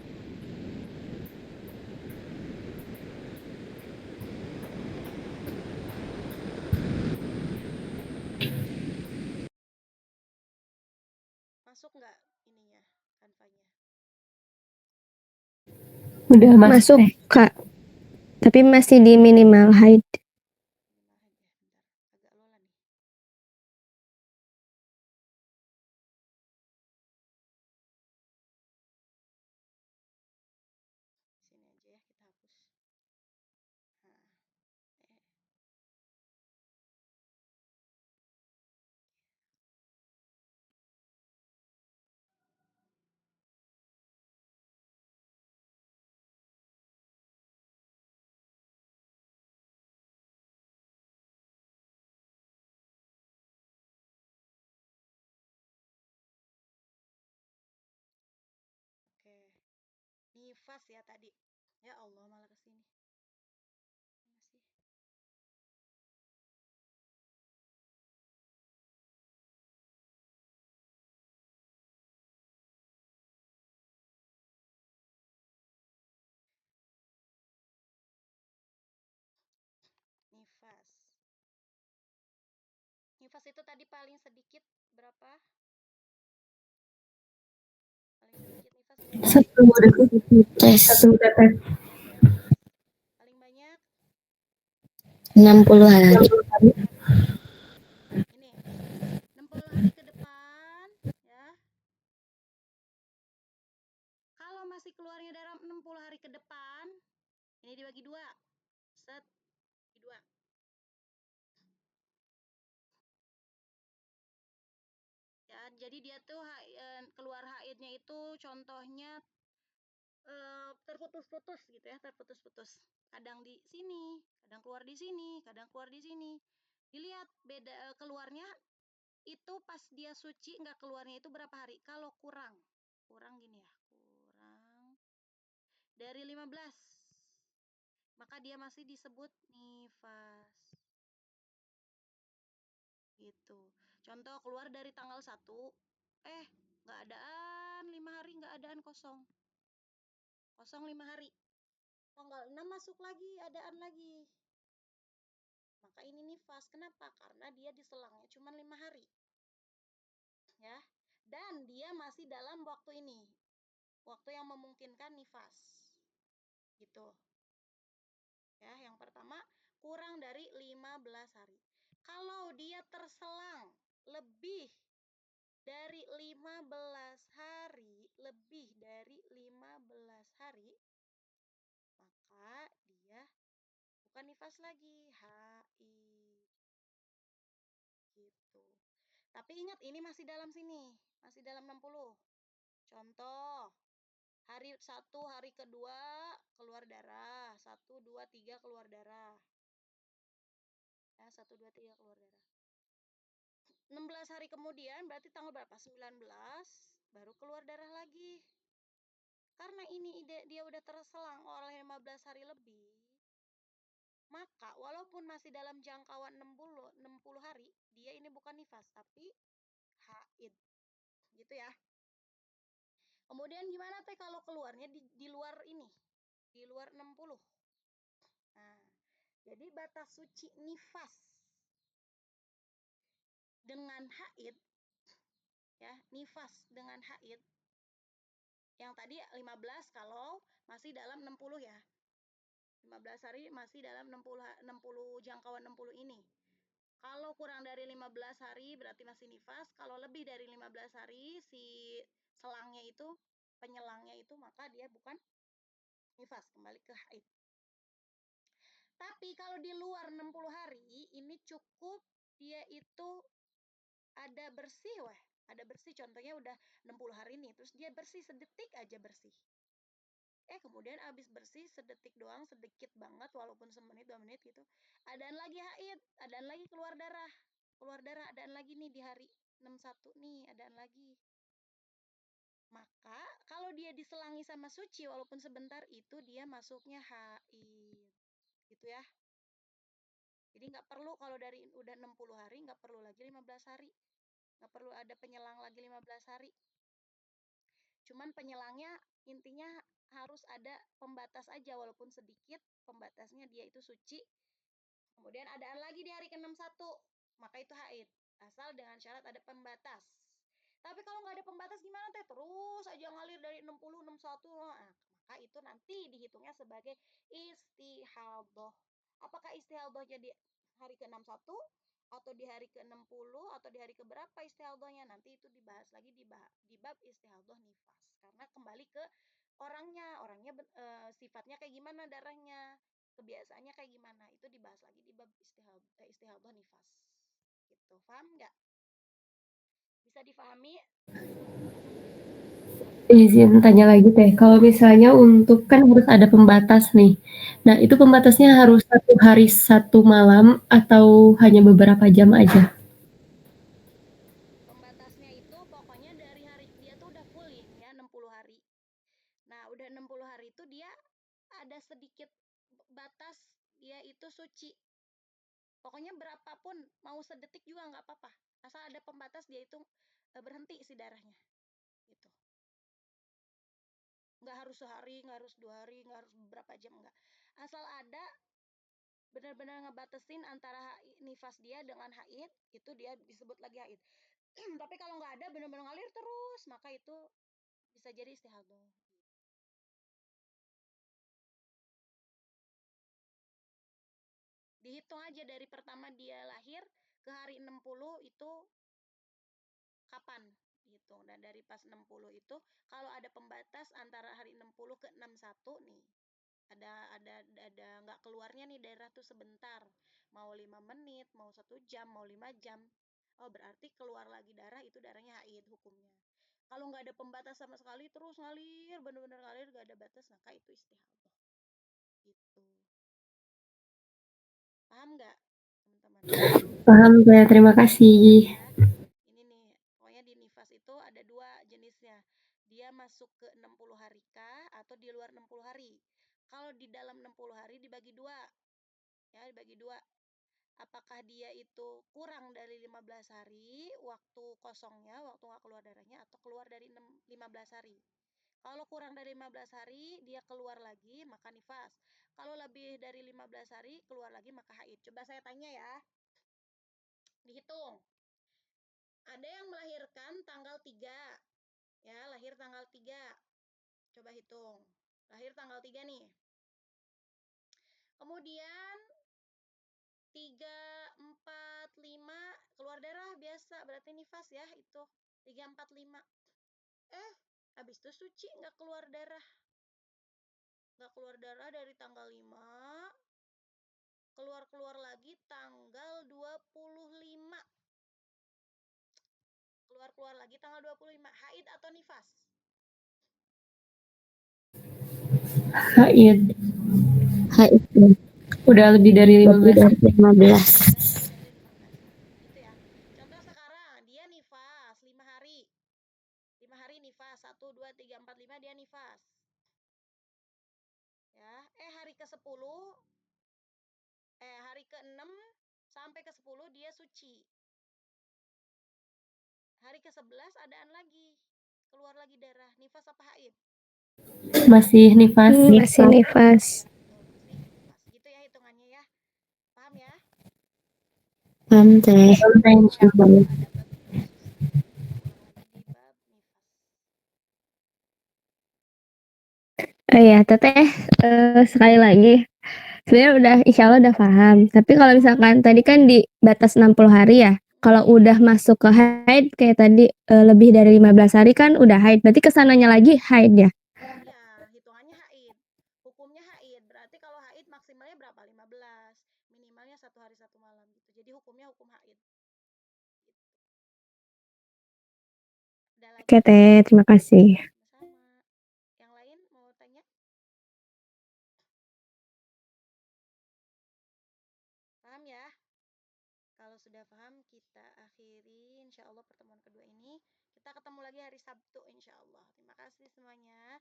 A: Masuk nggak ininya, kanvanya?
C: Udah
B: Masuk,
C: masuk.
B: Kak. Tapi masih di minimal height.
A: Minimal aja, bentar. Agak lola nih. Sini aja ya, kita hapus. Nah, eh. Oke. Nifas ya tadi. Ya Allah, malah kesini. Masih. Nifas. Nifas itu tadi paling sedikit berapa? Paling sedikit nifas berapa?
C: Satu
B: Tes
C: satu tetes.
A: Paling banyak
B: 60 hari.
A: 60 hari. Ini 60 hari ke depan ya. Kalau masih keluarnya dalam 60 hari ke depan, ini dibagi dua. Set, dibagi dua. Ya, jadi dia tuh keluar haidnya itu contohnya terputus-putus gitu ya, terputus-putus. Kadang di sini, kadang keluar di sini, kadang keluar di sini. Dilihat beda keluarnya itu pas dia suci nggak keluarnya itu berapa hari? Kalau kurang, kurang gini ya, kurang dari 15, maka dia masih disebut nifas. Gitu. Contoh keluar dari tanggal 1, nggak adaan 5 hari, nggak adaan kosong. Kosong 5 hari. Tanggal 6 masuk lagi, adaan lagi. Maka ini nifas. Kenapa? Karena dia diselangnya cuma 5 hari. Ya. Dan dia masih dalam waktu ini. Waktu yang memungkinkan nifas. Gitu. Ya, yang pertama kurang dari 15 hari. Kalau dia terselang lebih dari 15 hari, lebih dari 15 hari, maka dia bukan nifas lagi, haid. Gitu. Tapi ingat ini masih dalam sini, masih dalam 60. Contoh, hari 1, hari kedua keluar darah, 1, 2, 3 keluar darah. Ya, 1, 2, 3 keluar darah. 16 hari kemudian berarti tanggal berapa? 19 baru keluar darah lagi. Karena ini dia udah terselang oleh 15 hari lebih, maka walaupun masih dalam jangkauan 60 hari, dia ini bukan nifas tapi haid. Gitu ya. Kemudian gimana teh kalau keluarnya di luar ini? Di luar 60. Nah, jadi batas suci nifas dengan haid ya, nifas dengan haid yang tadi 15 kalau masih dalam 60 ya. 15 hari masih dalam 60 jangkauan 60 ini. Kalau kurang dari 15 hari berarti masih nifas. Kalau lebih dari 15 hari si selangnya itu, penyelangnya itu, maka dia bukan nifas, kembali ke haid. Tapi kalau di luar 60 hari ini cukup dia itu ada bersih, ada bersih, contohnya udah 60 hari nih, terus dia bersih sedetik aja bersih. Kemudian abis bersih sedetik doang, sedikit banget, walaupun semenit 2 menit gitu, adaan lagi haid, adaan lagi keluar darah, adaan lagi nih di hari 61 nih, adaan lagi. Maka kalau dia diselangi sama suci walaupun sebentar, itu dia masuknya haid, gitu ya. Jadi nggak perlu kalau dari udah 60 hari, nggak perlu lagi 15 hari. Nggak perlu ada penyelang lagi 15 hari. Cuman penyelangnya intinya harus ada pembatas aja, walaupun sedikit, pembatasnya dia itu suci. Kemudian adaan lagi di hari ke-61, maka itu haid. Asal dengan syarat ada pembatas. Tapi kalau nggak ada pembatas gimana teh? Terus aja ngalir dari 60, 61. Nah, maka itu nanti dihitungnya sebagai istihadhah. Apakah istihadhah jadi hari ke-61 atau di hari ke-60 atau di hari keberapa istihadhahnya? Nanti itu dibahas lagi di bab istihadhah nifas. Karena kembali ke orangnya sifatnya kayak gimana darahnya, kebiasaannya kayak gimana, itu dibahas lagi di bab istihadhah nifas. Gitu, paham nggak? Bisa difahami?
C: Izin tanya lagi teh, kalau misalnya untuk kan harus ada pembatas nih. Nah, itu pembatasnya harus 1 hari 1 malam atau hanya beberapa jam aja?
A: Pembatasnya itu pokoknya dari hari dia tuh udah full ya 60 hari. Nah, udah 60 hari itu dia ada sedikit batas dia itu suci. Pokoknya berapapun, mau sedetik juga nggak apa-apa. Asal ada pembatas dia itu berhenti si darahnya. Gitu. Nggak harus sehari, nggak harus 2 hari, nggak harus beberapa jam, nggak. Asal ada benar-benar ngebatasin antara nifas dia dengan haid, itu dia disebut lagi haid. Tapi kalau nggak ada benar-benar ngalir terus, maka itu bisa jadi istihadhah. Dihitung aja dari pertama dia lahir ke hari 60 itu kapan gitu. Dan dari pas 60 itu kalau ada pembatas antara hari 60 ke 61 nih, ada nggak keluarnya nih darah tuh sebentar, mau 5 menit, mau 1 jam, mau 5 jam, oh berarti keluar lagi darah, itu darahnya haid hukumnya. Kalau nggak ada pembatas sama sekali, terus ngalir, bener-bener ngalir, nggak ada batas, maka itu istihadhah. Gitu. Paham nggak, teman-teman?
C: Paham, terima kasih.
A: Ini nih, pokoknya di nifas itu ada 2 jenisnya. Dia masuk ke 60 hari kah atau di luar 60 hari. Kalau di dalam 60 hari dibagi 2. Ya, dibagi 2. Apakah dia itu kurang dari 15 hari waktu kosongnya, waktu nggak keluar darahnya, atau keluar dari 15 hari. Kalau kurang dari 15 hari dia keluar lagi, maka nifas. Kalau lebih dari 15 hari keluar lagi, maka haid. Coba saya tanya ya. Dihitung. Ada yang melahirkan tanggal 3. Ya, lahir tanggal 3. Coba hitung. Lahir tanggal 3 nih. Kemudian 3, 4, 5 keluar darah biasa, berarti nifas ya itu. 3, 4, 5. Habis itu suci, nggak keluar darah. Nggak keluar darah dari tanggal 5. Keluar lagi tanggal 25. Keluar lagi tanggal 25. Haid atau nifas?
C: Haid.
B: Haid.
C: Udah lebih dari 15.
B: 15.
A: Gitu ya. Contoh sekarang dia nifas 5 hari. 5 hari nifas. 1, 2, 3, 4, 5 dia nifas. Ya, hari ke-10 hari ke-6 sampai ke-10 dia suci. Hari ke-11 adaan lagi. Keluar lagi darah. Nifas apa haid?
C: Masih nifas.
B: Masih nifas.
A: Masih nifas. Gitu ya hitungannya ya. Paham ya?
B: Paham teh.
A: Ada bab khusus. Ulang lagi di bab nifas.
B: Oh iya, teteh sekali lagi
D: Sebenarnya udah insya Allah udah paham. Tapi kalau misalkan tadi kan di batas 60 hari ya. Kalau udah masuk ke haid kayak tadi lebih dari 15 hari kan udah haid. Berarti kesananya lagi haid ya.
A: Iya, hitungannya haid. Hukumnya haid. Berarti kalau haid maksimalnya berapa? 15. Minimalnya 1 hari 1 malam gitu. Jadi hukumnya hukum haid. Gitu. Ada lagi?
D: Oke Teh, terima kasih.
A: Sama. Yang lain mau tanya? Paham ya? Kalau sudah paham, kita akhiri insya Allah pertemuan kedua ini. Kita ketemu lagi hari Sabtu insya Allah. Terima kasih semuanya.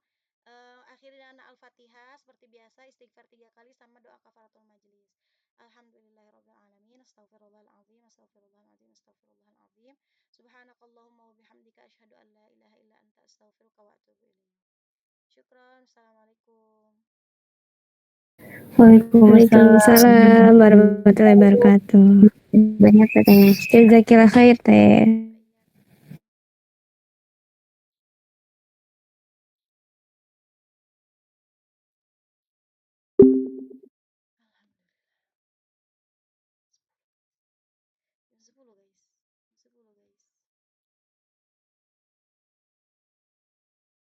A: Akhiri dengan Al-Fatihah seperti biasa, istighfar 3 kali sama doa kafaratul majlis. Alhamdulillahirrabbilalamin. Astaghfirullahaladzim. Astaghfirullahaladzim. Astaghfirullahaladzim. Subhanakallahumma wa bihamdika asyhadu an la ilaha illa anta astaghfiruka wa atubu ilaik. Syukran. Assalamualaikum.
D: Waalaikumsalam warahmatullahi wabarakatuh.
B: Banyak Teh.
D: Jazakillah khair Teh.